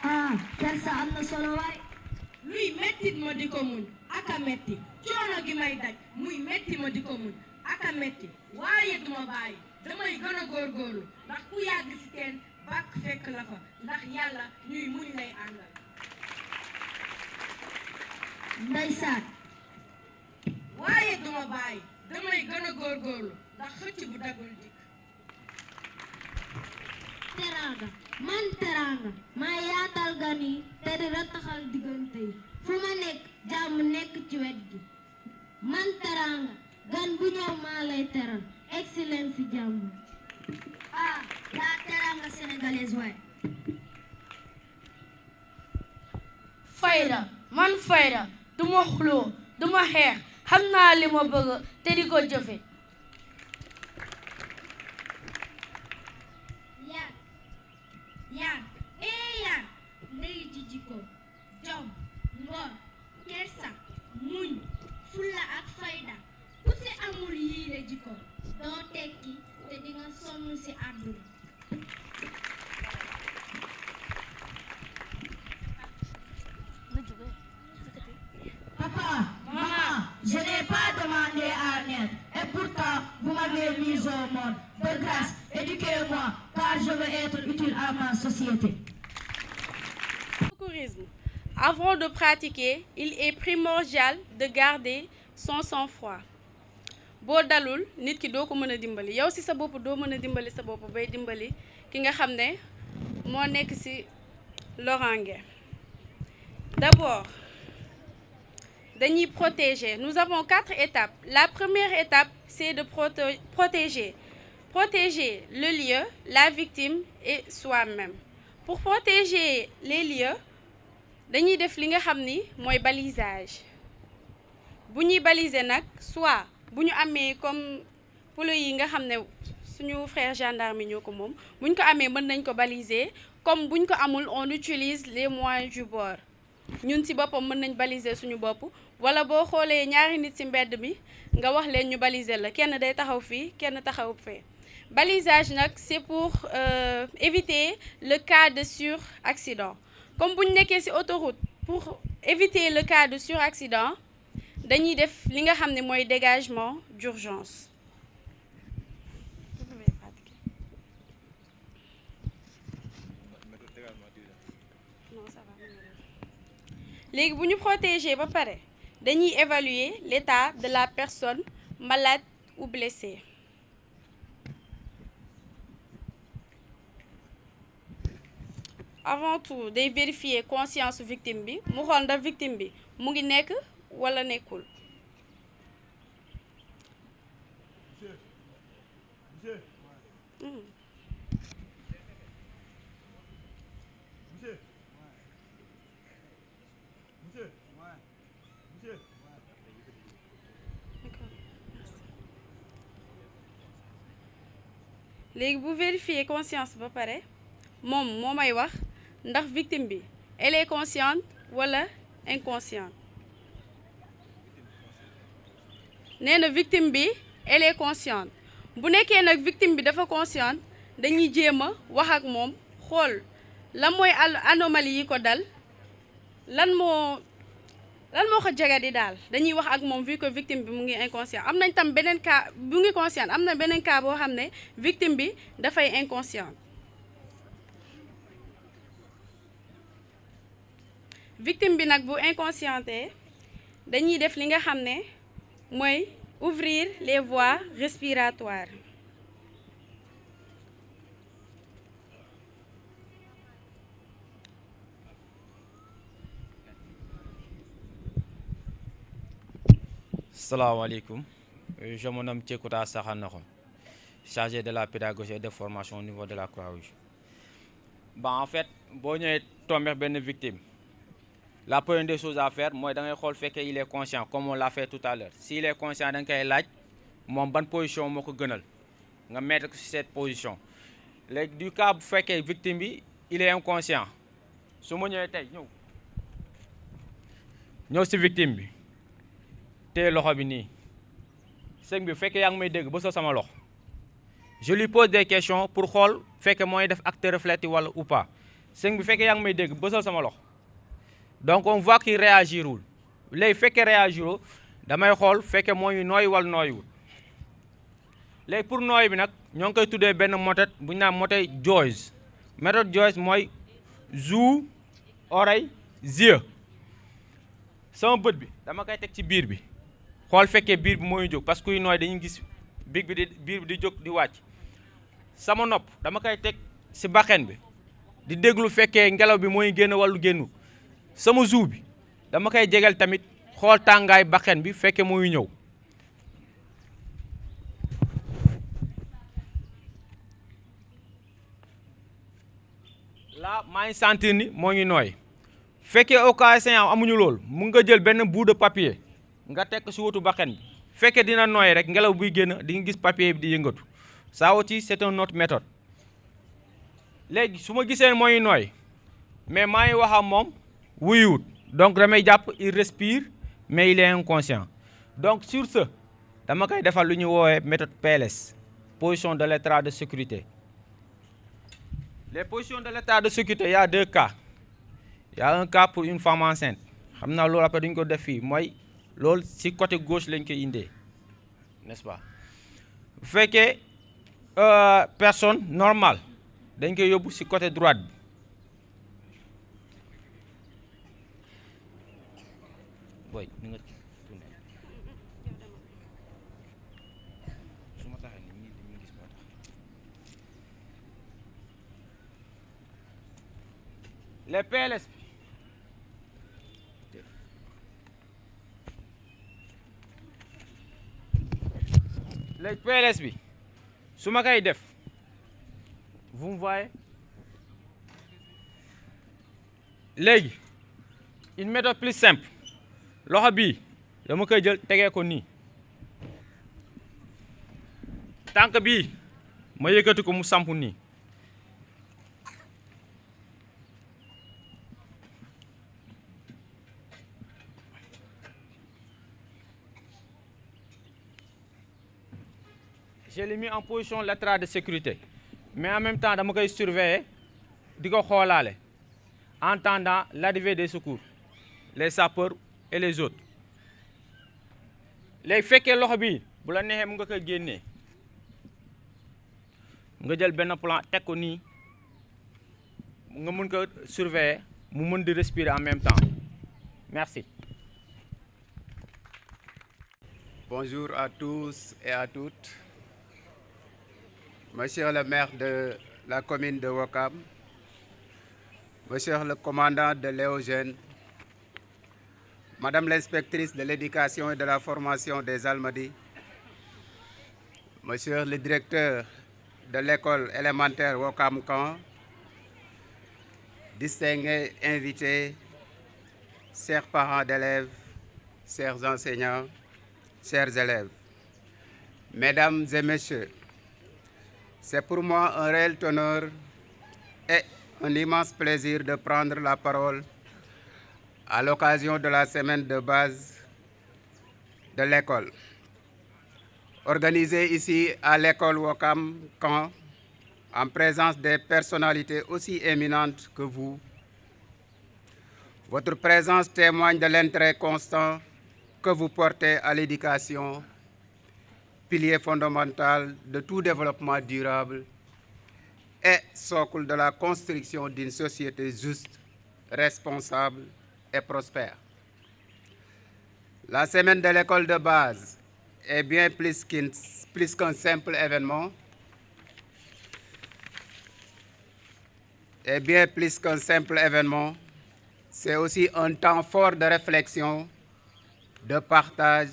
Ah, Kersa am na solo waay. luy mettit ma di ko muñ aka metti coono gi may daj muy metti ma di ko muñ aka metti waaye duma bàyyi damay gën a góorgóorlu ndax ku yàgg si teen bàkk fekk la fa ndax yàlla ñuy muñ lay àndal. Ndeysaan waaye duma bàyyi damay gën a góorgóorlu ndax xëcc bu dagul dikk. Teraanga man teraanga maa yaatal gan yi te di rattaxal diggante yi fu ma nekk jàmm nekk ci wet gi man teraanga gan bu ñëw maa lay teral excellence si jàmm. Ah, la teraanga sénégalaise waay. Fayda man Fayda duma xuloo duma xeex xam naa li ma bëgg te di ko jëfe. Yaan yaan ndey ji jikko jom ngor kersa muñ fulla ak fayda ku si amul yii la jikko doo tekki te di nga sonn si àdduna. Papa, maman, je n'ai pas demandé à naître et pourtant vous m'avez mis au monde. De grâce, éduquez-moi car je veux être utile à ma société. Secourisme. Avant de pratiquer, il est primordial de garder son sang-froid. boo dalul nit ki doo ko mën a dimbali yow si sa bopp doo mën a dimbali sa bopp bay dimbali ki nga xam ne moo nekk si loraange. D'abord, dañuy protéger. Nous avons 4 étapes. La première étape, c'est de protéger. Protéger le lieu, la victime et soi-même. Pour protéger les lieux, dañuy def li nga xam ni mooy balisage. Bu ñuy baliser nag soit bu ñu amee comme polo yi nga xam ne suñu frère gendarme yi ñoo ko moom bu ñu ko amee mën nañ ko baliser comme bu ñu ko amul on utilise les moyens du bord. ñun ci boppam mën nañ baliser suñu bopp wala boo xoolee ñaari nit ci mbedd mi nga wax leen ñu baliser la kenn day taxaw fii kenn taxaw fee. Balisage nag c'est pour éviter le cas de suraccident. Comme bu ñu nekkee ci autoroute pour éviter le cas de suraccident dañuy def li nga xam ne mooy dégagement d'urgence. léegi bu ñu protéger ba pare dañuy évaluer l'état de la personne malade ou blessée. Avant tout day vérifier conscience victime bi mu xool ndax victime bi mu ngi nekk walla nekkul. léegi bu vérifier conscience ba pare moom moo may wax ndax victime bi elle est consciente walla inconsciente. nee na victime bi elle est consciente bu nekkee nag victime bi dafa consciente dañuy jéem a wax ak moom xool lan mooy anomalie yi ko dal lan moo ko jagadi daal dañuy wax ak moom vu que victime bi mu ngi inconscient. am nañ tam beneen cas bu ngi conscient am na beneen cas boo xam ne victime bi dafay inconscient. victime bi nag bu inconscienté dañuy def li nga xam ne mooy ouvrir les voies respiratoires. Salam alaikum, je me nomme Tchekouta Sakhanokho, chargé de la pédagogie et de formation au niveau de la Croix-Rouge. En fait, si vous tombez une victime, la première des choses à faire, moi, c'est qu'il est conscient, comme on l'a fait tout à l'heure. S'il est conscient, il est là, mon bonne position, je vais mettre sur cette position. Du cas, vous faites que la victime il est inconscient. Si vous êtes une victime, te loxo bi nii sëñ bi fekkee yaa ngi may dégg ba sa sama loxo je lui pose des questions pour xool fekkee mooy def acte reflété wala ou pas sëñ bi fekkee yaa ngi may dégg ba sa sama loxo donc on voit qu'il réagirul léegi fekkee réagirul damay xool fekkee mooy nooy wala nooyiwul léegi pour nooy bi nag ñoo ngi koy tuddee benn méthode bu ñu naan méthode Joyce méthode Joyce mooy joue oreille yeux sama bët bi dama koy teg ci biir bi xool fekkee biir bi mooy jóg parce que kuy nooy dañuy gis biir bi di jóg di wàcc sama nopp dama koy teg ci baxen bi di déglu fekkee ngelaw bi mooy génn wàllu génnu sama joue bi dama koy jegel tamit xool tàngaay baxen bi fekkee mooy ñëw là maa ngi sentir ni moo ngi nooy fekkee occasion amuñu loolu mun nga jël benn bout de papier nga tekk ci wetu baxen bi fekkee dina nooy rek ngelaw buy génn di nga gis papier bi di yëngatu ça aussi c'est une autre méthode léegi su ma gisee mooy nooy mais maa ngi wax ak moom wuyuwut donc damay jàpp il respire mais il est inconscient donc sur ce dama koy defal lu ñu woowee méthode PLS position de l'état de sécurité. Les positions de l'état de sécurité il y a deux cas. Il y a un cas pour une femme enceinte. xam naa loolu après duñ ko def fii mooy loolu ci côté gauche lañ koy indee n'est-ce pas bu fekkee personne normale dañ koy yóbbu ci côté droite bi boy ni nga tourné su ma taxee ni ñu gis moo tax les PLS bi les PLS bi su ma koy def vous me voyez léegi une méthode plus simple loxo bii dama koy jël tegee ko nii tànk bii ma yëkkati ko mu sampu nii je l'ai mis en position latérale de sécurité mais en même temps dama koy surveiller di ko xoolaale en attendant l'arrivée des secours les sapeurs et les autres léegi fekkee loxo bi bu la neexee mu nga koy génnee nga jël benn plan teg ko nii nga mën ko surveiller mu mën di respirer en même temps merci. Bonjour à tous et à toutes. Monsieur le maire de la commune de Ouakam, Monsieur le commandant de l'Éogène, Madame l'inspectrice de l'éducation et de la formation des Almadies, Monsieur le directeur de l'école élémentaire Ouakam Camp, distingués invités, chers parents d'élèves, chers enseignants, chers élèves, Mesdames et Messieurs, c'est pour moi un réel honneur et un immense plaisir de prendre la parole à l'occasion de la semaine de base de l'école. Organisée ici à l'école Ouakam Camp, en présence des personnalités aussi éminentes que vous, votre présence témoigne de l'intérêt constant que vous portez à l'éducation, pilier fondamental de tout développement durable et socle de la construction d'une société juste, responsable et prospère. La semaine de l'école de base est bien plus qu'un simple événement. C'est aussi un temps fort de réflexion, de partage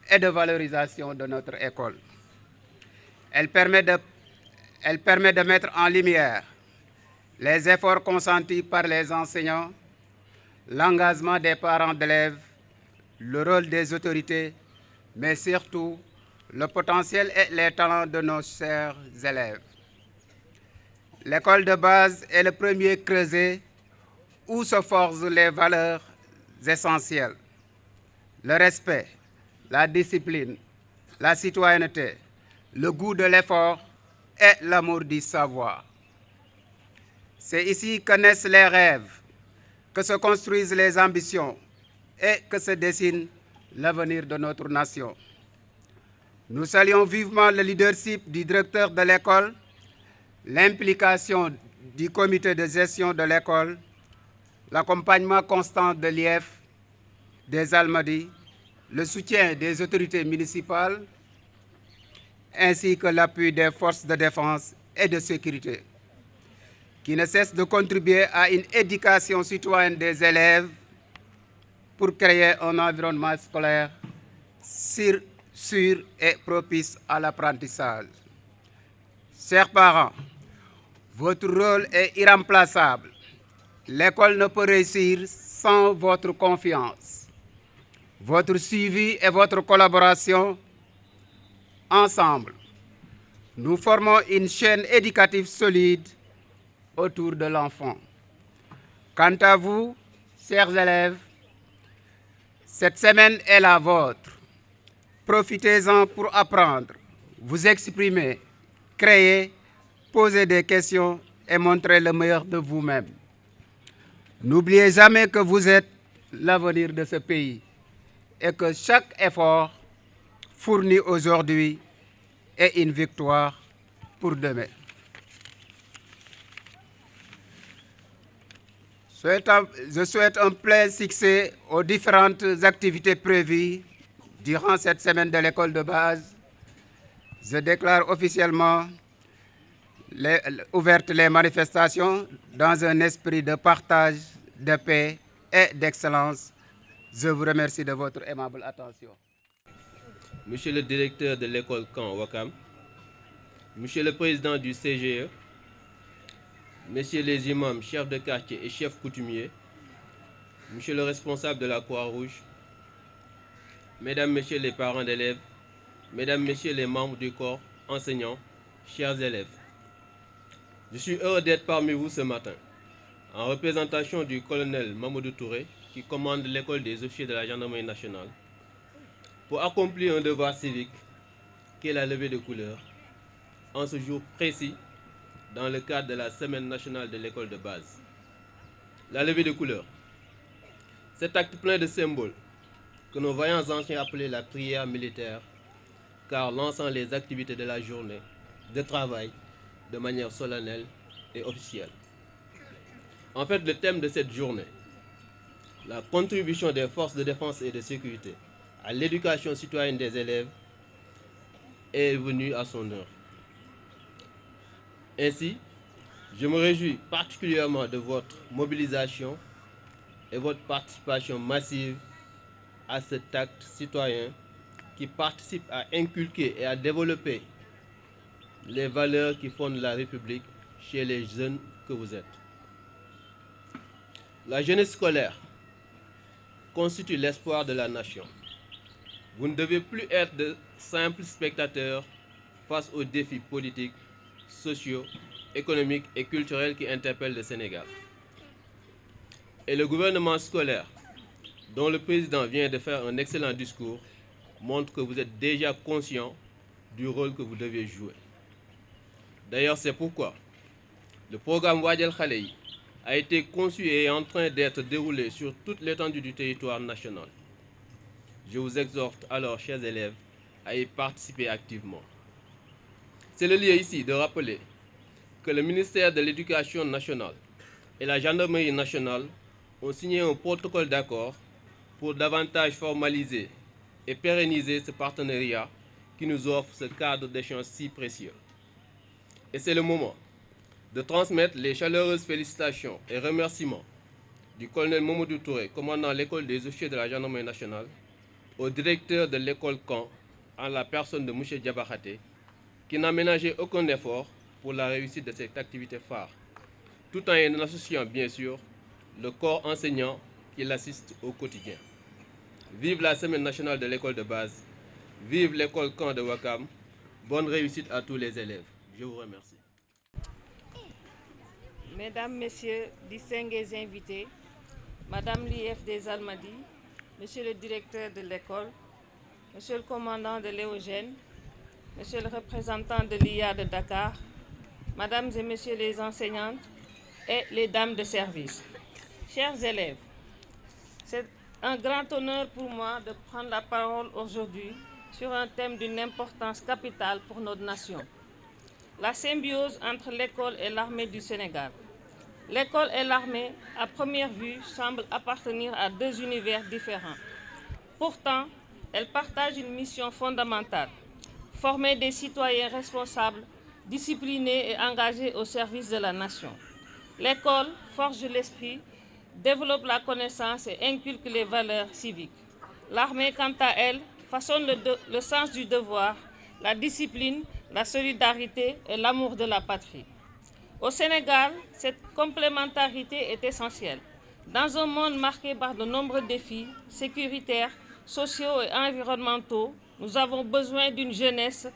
et de valorisation de notre école. Elle permet de mettre en lumière les efforts consentis par les enseignants, l'engagement des parents d'élèves, le rôle des autorités, mais surtout le potentiel et les talents de nos chers élèves. L'école de base est le premier creuset où se forgent les valeurs essentielles. Le respect, la discipline, la citoyenneté, le goût de l'effort et l'amour du savoir. C'est ici que naissent les rêves, que se construisent les ambitions et que se dessine l'avenir de notre nation. Nous saluons vivement le leadership du directeur de l'école, l'implication du comité de gestion de l'école, l'accompagnement constant de l'IEF, des Almadies, le soutien des autorités municipales, ainsi que l'appui des forces de défense et de sécurité, qui ne cessent de contribuer à une éducation citoyenne des élèves pour créer un environnement scolaire sûr et propice à l'apprentissage. Chers parents, votre rôle est irremplaçable. L'école ne peut réussir sans votre confiance, votre suivi et votre collaboration. Ensemble, nous formons une chaîne éducative solide autour de l'enfant. Quant à vous, chers élèves, cette semaine est la vôtre. Profitez-en pour apprendre, vous exprimer, créer, poser des questions et montrer le meilleur de vous-même. N'oubliez jamais que vous êtes l'avenir de ce pays et que chaque effort fourni aujourd'hui est une victoire pour demain. Je souhaite un plein succès aux différentes activités prévues durant cette semaine de l'école de base. Je déclare officiellement ouvertes les manifestations dans un esprit de partage, de paix et d'excellence. Je vous remercie de votre aimable attention. Monsieur le directeur de l'école Camp Ouakam, Monsieur le président du CGE, Messieurs les imams, chefs de quartier et chefs coutumiers, Monsieur le responsable de la Croix-Rouge, Mesdames, Messieurs les parents d'élèves, Mesdames, Messieurs les membres du corps enseignants, chers élèves, je suis heureux d'être parmi vous ce matin, en représentation du colonel Mamadou Touré, qui commande l'école des officiers de la gendarmerie nationale, pour accomplir un devoir civique qui est la levée de couleurs, en ce jour précis, dans le cadre de la Semaine nationale de l'école de base. La levée de couleurs, cet acte plein de symboles que nos vaillants anciens appelaient la prière militaire, car lançant les activités de la journée de travail de manière solennelle et officielle. En fait, le thème de cette journée, la contribution des forces de défense et de sécurité à l'éducation citoyenne des élèves est venue à son heure. Ainsi, je me réjouis particulièrement de votre mobilisation et votre participation massive à cet acte citoyen qui participe à inculquer et à développer les valeurs qui fondent la République chez les jeunes que vous êtes. La jeunesse scolaire constitue l'espoir de la nation. Vous ne devez plus être de simples spectateurs face aux défis politiques, sociaux, économiques et culturels qui interpellent le Sénégal. Et le gouvernement scolaire, dont le président vient de faire un excellent discours, montre que vous êtes déjà conscient du rôle que vous devez jouer. D'ailleurs, c'est pourquoi le programme Wadjal Khaleyi a été conçu et est en train d'être déroulé sur toute l'étendue du territoire national. Je vous exhorte alors, chers élèves, à y participer activement. C'est le lieu ici de rappeler que le ministère de l'Éducation nationale et la Gendarmerie nationale ont signé un protocole d'accord pour davantage formaliser et pérenniser ce partenariat qui nous offre ce cadre d'échange si précieux. Et c'est le moment de transmettre les chaleureuses félicitations et remerciements du colonel Mamadou Touré, commandant l'école des officiers de la Gendarmerie nationale, au directeur de l'école Caen, en la personne de M. Diabakhate, qui n'a ménagé aucun effort pour la réussite de cette activité phare, tout en y associant bien sûr le corps enseignant qui l'assiste au quotidien. Vive la Semaine nationale de l'école de base, vive l'école Caen de Ouakam, bonne réussite à tous les élèves. Je vous remercie. Mesdames, Messieurs, distingués invités, Madame l'IF des Almadies, Monsieur le directeur de l'école, Monsieur le commandant de l'Éogène, Monsieur le représentant de l'IA de Dakar, Mesdames et Messieurs les enseignantes et les dames de service. Chers élèves, c'est un grand honneur pour moi de prendre la parole aujourd'hui sur un thème d'une importance capitale pour notre nation. La symbiose entre l'école et l'armée du Sénégal. L'école et l'armée, à première vue, semblent appartenir à deux univers différents. Pourtant, elles partagent une mission fondamentale, former des citoyens responsables, disciplinés et engagés au service de la nation. L'école forge l'esprit, développe la connaissance et inculque les valeurs civiques. L'armée, quant à elle, façonne le sens du devoir, la discipline, la solidarité et l'amour de la patrie. Au Sénégal, cette complémentarité est essentielle. Dans un monde marqué par de nombreux défis sécuritaires, sociaux et environnementaux, nous avons besoin d'une jeunesse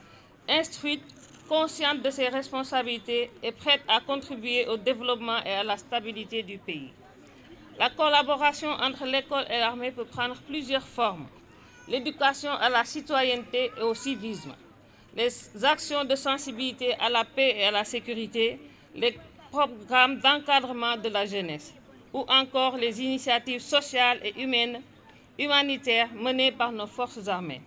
instruite, consciente de ses responsabilités et prête à contribuer au développement et à la stabilité du pays. La collaboration entre l'école et l'armée peut prendre plusieurs formes. L'éducation à la citoyenneté et au civisme, les actions de sensibilité à la paix et à la sécurité, les programmes d'encadrement de la jeunesse, ou encore les initiatives sociales et humanitaires menées par nos forces armées.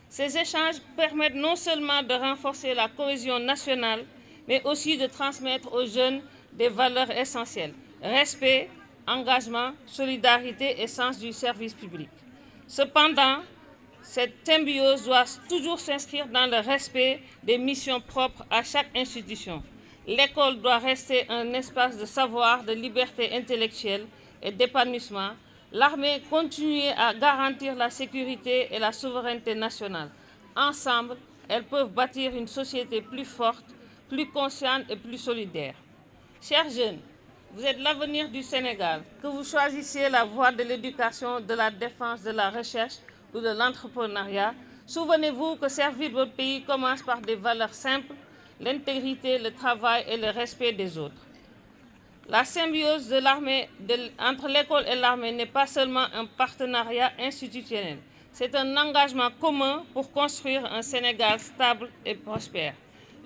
Ces échanges permettent non seulement de renforcer la cohésion nationale, mais aussi de transmettre aux jeunes des valeurs essentielles, respect, engagement, solidarité et sens du service public. Cependant, cette symbiose doit toujours s'inscrire dans le respect des missions propres à chaque institution. L'école doit rester un espace de savoir, de liberté intellectuelle et d'épanouissement. L'armée continue à garantir la sécurité et la souveraineté nationale. Ensemble, elles peuvent bâtir une société plus forte, plus consciente et plus solidaire. Chers jeunes, vous êtes l'avenir du Sénégal. Que vous choisissiez la voie de l'éducation, de la défense, de la recherche ou de l'entrepreneuriat, souvenez-vous que servir votre pays commence par des valeurs simples, l'intégrité, le travail et le respect des autres. La symbiose de entre l'école et l'armée n'est pas seulement un partenariat institutionnel, c'est un engagement commun pour construire un Sénégal stable et prospère.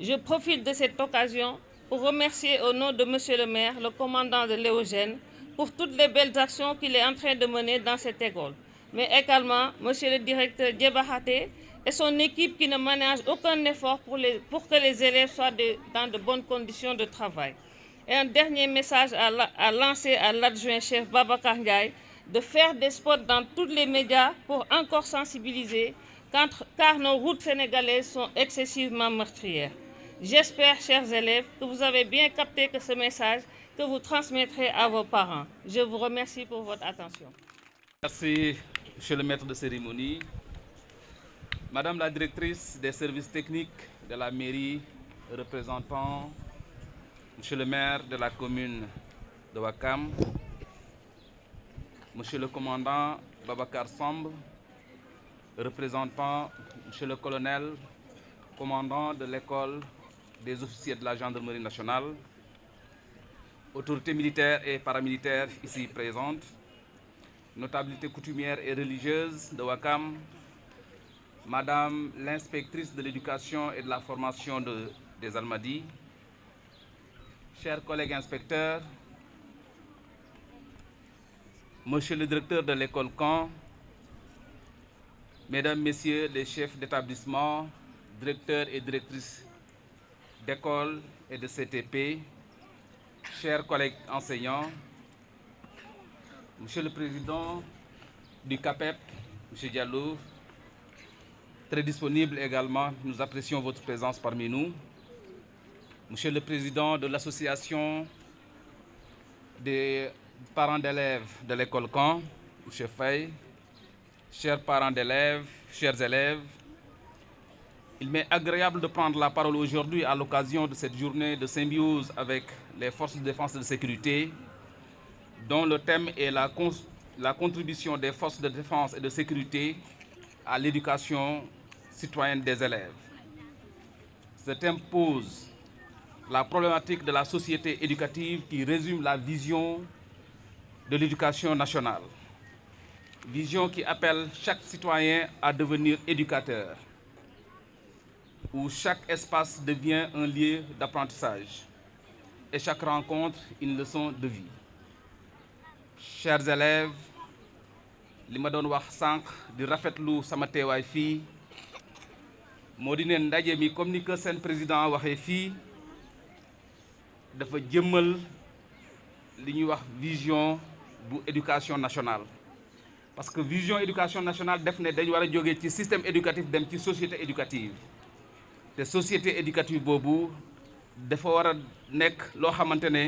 Je profite de cette occasion pour remercier au nom de Monsieur le maire, le commandant de l'Éogène, pour toutes les belles actions qu'il est en train de mener dans cette école, mais également Monsieur le directeur Diabakhate et son équipe qui ne ménage aucun effort pour que les élèves soient dans de bonnes conditions de travail. Et un dernier message à lancer à l'adjoint-chef Babacar Ndiaye, de faire des spots dans tous les médias pour encore sensibiliser, car nos routes sénégalaises sont excessivement meurtrières. J'espère, chers élèves, que vous avez bien capté que ce message que vous transmettrez à vos parents. Je vous remercie pour votre attention. Merci, Monsieur le maître de cérémonie, Madame la directrice des services techniques de la mairie, représentant Monsieur le maire de la commune de Ouakam, Monsieur le commandant Babacar Samb, représentant Monsieur le colonel, commandant de l'école des officiers de la gendarmerie nationale, autorités militaires et paramilitaires ici présentes, notabilités coutumières et religieuses de Ouakam, Madame l'inspectrice de l'éducation et de la formation des Almadies, chers collègues inspecteurs, Monsieur le directeur de l'école Caen, Mesdames, Messieurs les chefs d'établissement, directeurs et directrices d'école et de CTP, chers collègues enseignants, Monsieur le Président du CAPEP, Monsieur Diallo, très disponible également, nous apprécions votre présence parmi nous. Monsieur le Président de l'Association des parents d'élèves de l'école Caen, Monsieur Faye, chers parents d'élèves, chers élèves, il m'est agréable de prendre la parole aujourd'hui à l'occasion de cette journée de symbiose avec les forces de défense et de sécurité, dont le thème est la contribution des forces de défense et de sécurité à l'éducation citoyenne des élèves. Ce thème pose la problématique de la société éducative qui résume la vision de l'éducation nationale. Vision qui appelle chaque citoyen à devenir éducateur, où chaque espace devient un lieu d'apprentissage et chaque rencontre une leçon de vie. Chers élèves, li ma doon wax sànq di rafetlu sama teewaay fii moo di ne ndaje mi comme ni que seen président waxee fii dafa jëmmal li ñuy wax vision bu éducation nationale. Parce que vision éducation nationale def ne dañu war a jógee ci système éducatif dem ci société éducative te société éducative boobu dafa war a nekk loo xamante ne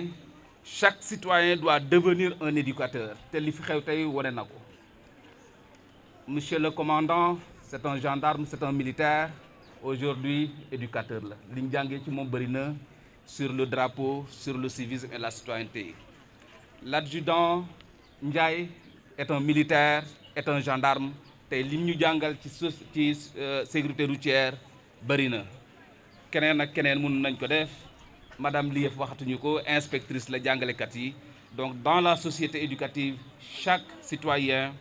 chaque citoyen doit devenir un éducateur te li fi xew tey wane na ko. Monsieur le commandant, c'est un gendarme, c'est un militaire, aujourd'hui éducateur la li ñu jàngee ci moom bëri na sur le drapeau, sur le civisme et la citoyenneté. L'adjudant Ndiaye est un militaire, est un gendarme te li ñu jàngal ci sécurité routière bëri na. Keneen ak keneen mën nañ ko def, Madame Lief waxatuñu ko, inspectrice la jàngalekat yi. Donc dans la société éducative, chaque citoyen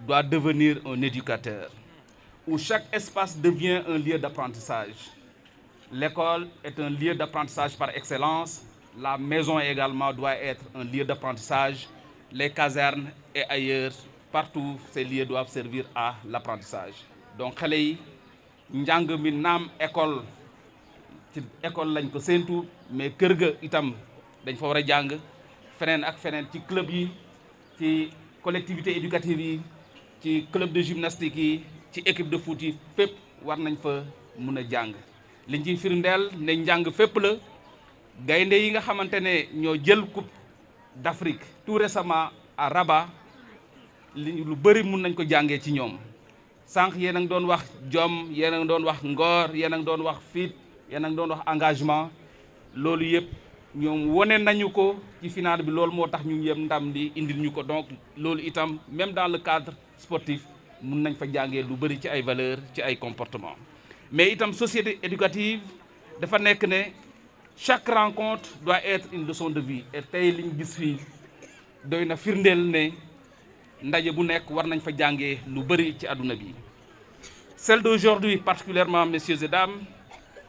doit devenir un éducateur, où chaque espace devient un lieu d'apprentissage. L'école est un lieu d'apprentissage par excellence. La maison également doit être un lieu d'apprentissage. Les casernes et ailleurs, partout, ces lieux doivent servir à l'apprentissage. Donc xale yi njàng mi naam école ci école lañ ko séentu mais kër ga itam dañ fa war a jàng feneen ak feneen ci club yi ci collectivité éducative yi ci club de gymnastique yi ci équipe de foot yi fépp war nañ fa mun a jàng liñ ciy firndeel ne njàng fépp la. gaynde yi nga xamante ne ñoo jël coupe d'Afrique tout récemment à Rabat lu bëri mun nañ ko jàngee ci ñoom. Sànq yéen a ngi doon wax jom, yéen a ngi doon wax ngor, yéen a ngi doon wax fit, yéen a ngi doon wax engagement, loolu yëpp ñoom wone nañu ko ci final bi. Loolu moo tax ñu yem ndam li indil ñu ko. Donc loolu itam même dans le cadre sportif mun nañ fa jàngee lu bëri ci ay valeurs, ci ay comportements. Mais itam société éducative dafa nekk ne chaque rencontre doit être une leçon de vie. Et tey li ñu gis fii doy na firndeel ne ndaje bu nekk war nañ fa jàngee lu bëri ci àdduna bi. Celle d'aujourd'hui particulièrement, messieurs et dames,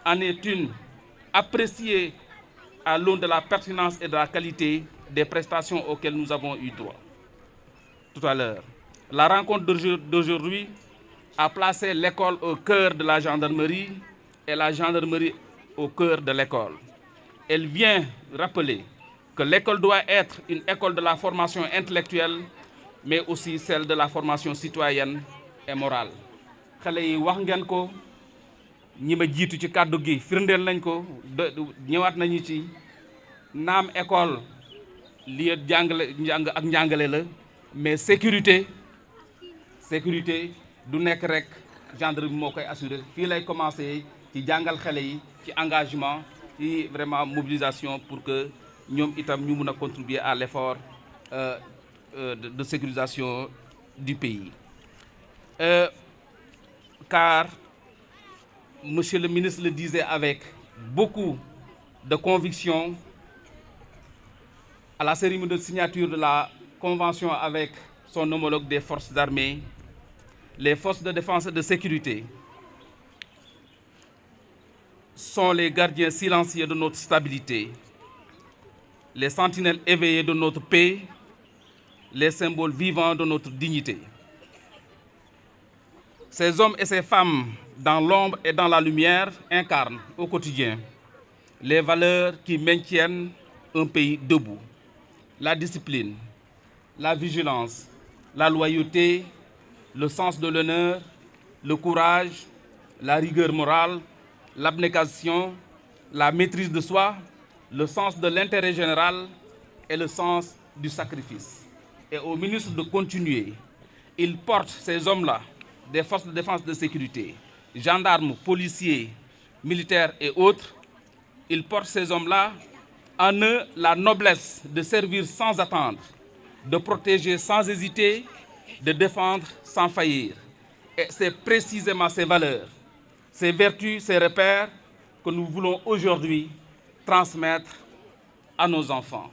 en est une appréciée à l'aune de la pertinence et de la qualité des prestations auxquelles nous avons eu droit tout à l'heure. La rencontre d'aujourd'hui a placé l'école au cœur de la gendarmerie et la gendarmerie au cœur de l'école. Elle vient rappeler que l'école doit être une école de la formation intellectuelle mais aussi celle de la formation citoyenne et morale. xale yi wax ngeen ko ñi ma jiitu ci kàddu gi firndeel nañ ko ñëwaat nañu ci naam école li njàng ak njàngale la mais sécurité du nekk rek gendarmerie moo koy assurer fii lay commencer ci jàngal xale yi ci engagement ci vraiment mobilisation pour que ñoom itam ñu mun a contribuer à l'effort de sécurisation du pays. Car Monsieur le ministre le disait avec beaucoup de conviction à la cérémonie de signature de la convention avec son homologue des forces armées, les forces de défense et de sécurité sont les gardiens silencieux de notre stabilité, les sentinelles éveillées de notre paix, les symboles vivants de notre dignité. Ces hommes et ces femmes, dans l'ombre et dans la lumière, incarnent au quotidien les valeurs qui maintiennent un pays debout. La discipline, la vigilance, la loyauté, le sens de l'honneur, le courage, la rigueur morale, l'abnégation, la maîtrise de soi, le sens de l'intérêt général et le sens du sacrifice. Et au ministre de continuer. Il porte ces hommes-là des forces de défense et de sécurité, gendarmes, policiers, militaires et autres. Il porte ces hommes-là en eux la noblesse de servir sans attendre, de protéger sans hésiter, de défendre sans faillir. Et c'est précisément ces valeurs, ces vertus, ces repères que nous voulons aujourd'hui transmettre à nos enfants.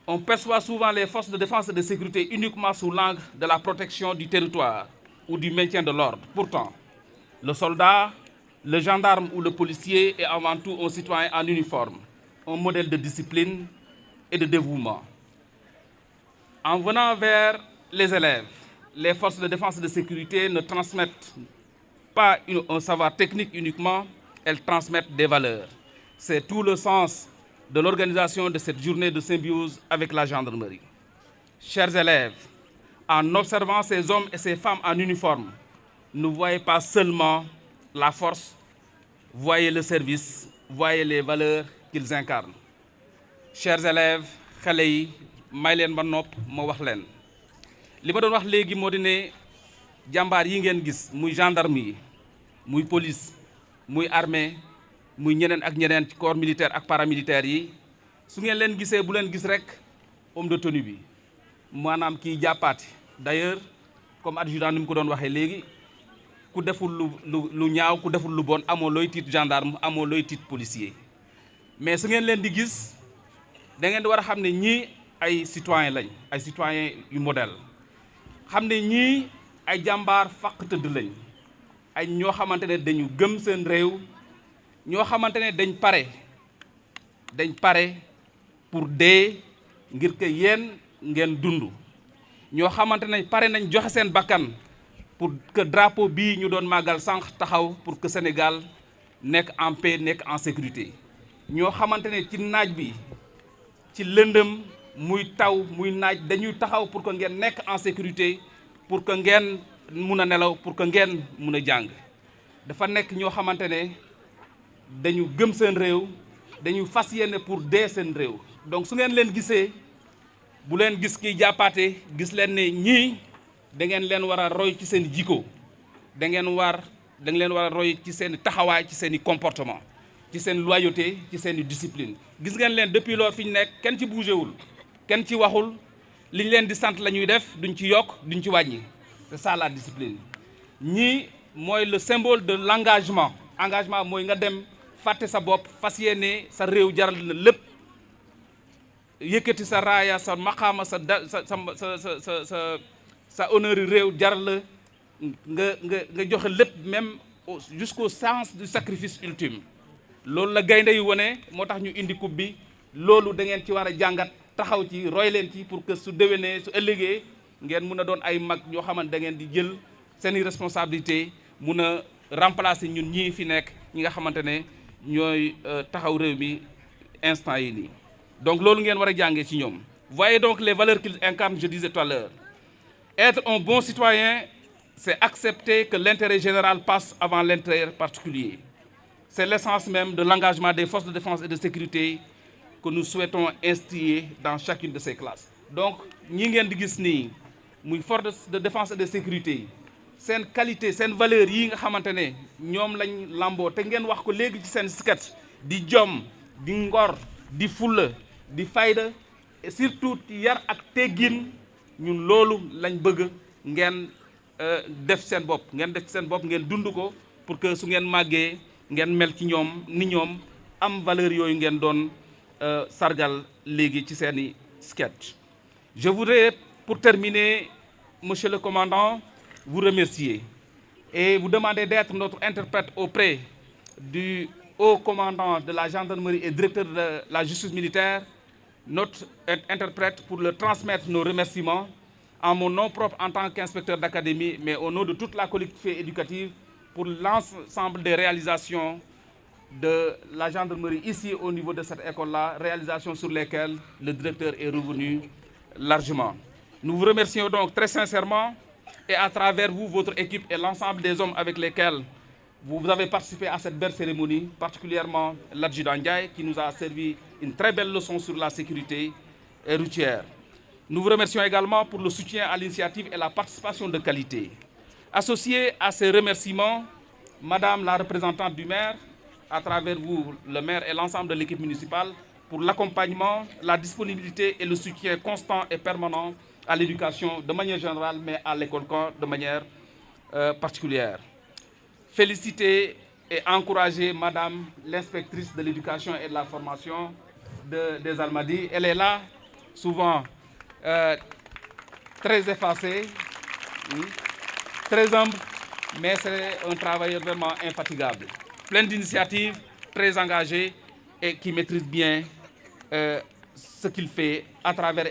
On perçoit souvent les forces de défense et de sécurité uniquement sous l'angle de la protection du territoire ou du maintien de l'ordre. Pourtant, le soldat, le gendarme ou le policier est avant tout un citoyen en uniforme, un modèle de discipline et de dévouement. En venant vers les élèves, les forces de défense et de sécurité ne transmettent pas un savoir technique uniquement, elles transmettent des valeurs. C'est tout le sens de l'organisation de cette journée de symbiose avec la gendarmerie. Chers élèves, en observant ces hommes et ces femmes en uniforme, ne voyez pas seulement la force, voyez le service, voyez les valeurs qu'ils incarnent. Chers élèves, xale yi may leen ba nopp ma wax leen li ma doon wax léegi moo di ne jàmbaar yi ngeen gis muy gendarme yi muy police muy armée muy ñeneen ak ñeneen ci corps militaire ak paramilitaire yi su ngeen leen gisee bu leen gis rek homme de tenue bi maanaam kii jàppaati d'ailleurs comme adjudant ni mu ko doon waxee léegi ku deful lu ñaaw ku deful lu bon amoo looy tiit gendarme amoo looy tiit policier mais su ngeen leen di gis da ngeen di war a xam ne ñii ay citoyen lañ ay citoyen yu modèle xam ne ñii ay jàmbaar fàq tëdd lañ ay ñoo xamante ne dañu gëm seen réew ñoo xamante ne dañ pare pour dee ngir que yéen ngeen dund ñoo xamante ne pare nañ joxe seen bakkan pour que drapeau bii ñu doon màggal sànq taxaw pour que Sénégal nekk en paix nekk en sécurité ñoo xamante ne ci naaj bi ci lëndëm muy taw muy naaj dañuy taxaw pour que ngeen nekk en sécurité pour que ngeen mun a nelaw pour que ngeen mun a jàng dafa nekk ñoo xamante ne dañu gëm seen réew dañu fas yéene pour dee seen réew donc su ngeen leen gisee bu leen gis kiy jàppaate gis leen ne ñii da ngeen leen war a roy ci seen jikko da ngeen war a roy ci seen taxawaay ci seen i comportement ci seen loyauté ci seen i discipline gis ngeen leen depuis loolu fi ñu nekk kenn ci bougé wul kenn ci waxul li ñu leen di sant la ñuy def duñ ci yokk duñ ci wàññi c'est ça la discipline ñii mooy le symbole de l'engagement engagement mooy nga dem fàtte sa bopp fas yéene sa réew jaral na lépp yëkkati sa raaya sa maqaama sa honneur yu réew jaral la nga joxe lépp même jusqu'au sens du sacrifice ultime loolu la gaynde yu wone moo tax ñu indi coupe bi loolu da ngeen ci war a jàngat taxaw ci roy leen ci pour que su déwénee su ëllëgee ngeen mun a doon ay mag yoo xamante da ngeen di jël seeni responsabilité mun a remplacer ñun ñii fi nekk ñi nga xamante ne ñooy taxaw réew mi instant yi nii donc loolu ngeen war a jàngee ci ñoom. Voyez donc les valeurs qu'ils incarnent, je disais tout à l'heure. Être un bon citoyen, c'est accepter que l'intérêt général passe avant l'intérêt particulier. C'est l'essence même de l'engagement des forces de défense et de sécurité que nous souhaitons instiller dans chacune de ces classes. Donc, ñi ngeen di gis nii muy force de défense et de sécurité seen qualité seen valeur yi nga xamante ne ñoom lañ lamboo te ngeen wax ko léegi ci seen sketch di jom di ngor di fulla di fayda et surtout yar ak teggin ñun loolu lañ bëgg ngeen def seen bopp ngeen dund ko pour que su ngeen màggee ngeen mel ci ñoom ni ñoom am valeur yooyu ngeen doon sargal léegi ci seeni sketch. Je voudrais, pour terminer, Monsieur le Commandant, vous remercier et vous demander d'être notre interprète auprès du haut commandant de la gendarmerie et directeur de la justice militaire, notre interprète, pour leur transmettre nos remerciements en mon nom propre en tant qu'inspecteur d'académie, mais au nom de toute la collectivité éducative pour l'ensemble des réalisations de la gendarmerie ici au niveau de cette école-là, réalisations sur lesquelles le directeur est revenu largement. Nous vous remercions donc très sincèrement et à travers vous, votre équipe et l'ensemble des hommes avec lesquels vous avez participé à cette belle cérémonie, particulièrement l'adjudant Ndiaye qui nous a servi une très belle leçon sur la sécurité routière. Nous vous remercions également pour le soutien à l'initiative et la participation de qualité. Associé à ces remerciements, Madame la représentante du maire, à travers vous, le maire et l'ensemble de l'équipe municipale, pour l'accompagnement, la disponibilité et le soutien constant et permanent à l'éducation de manière générale, mais à l'école de manière particulière. Féliciter et encourager Madame l'inspectrice de l'éducation et de la formation des Almadies. Elle est là, souvent très effacée, très humble, mais c'est un travailleur vraiment infatigable. Plein d'initiatives, très engagé et qui maîtrise bien ce qu'il fait à travers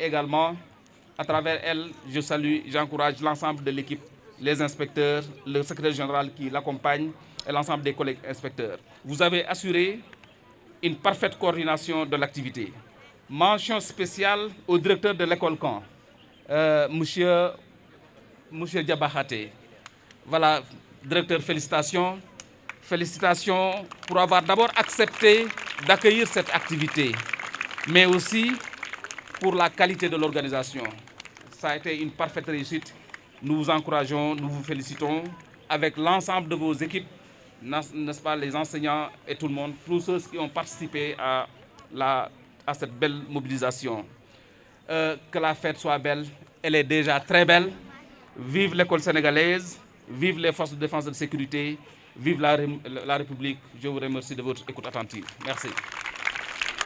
elle, je salue, j'encourage l'ensemble de l'équipe, les inspecteurs, le secrétaire général qui l'accompagne et l'ensemble des collègues inspecteurs. Vous avez assuré une parfaite coordination de l'activité. Mention spéciale au directeur de l'école Caen, monsieur Diabakhate. Voilà, directeur, félicitations. Félicitations pour avoir d'abord accepté d'accueillir cette activité, mais aussi pour la qualité de l'organisation. Ça a été une parfaite réussite. Nous vous encourageons, nous vous félicitons avec l'ensemble de vos équipes, n'est-ce pas, les enseignants et tout le monde, tous ceux qui ont participé à cette belle mobilisation. Que la fête soit belle, elle est déjà très belle. Vive l'école sénégalaise, vive les forces de défense et de sécurité, vive la République. Je vous remercie de votre écoute attentive. Merci.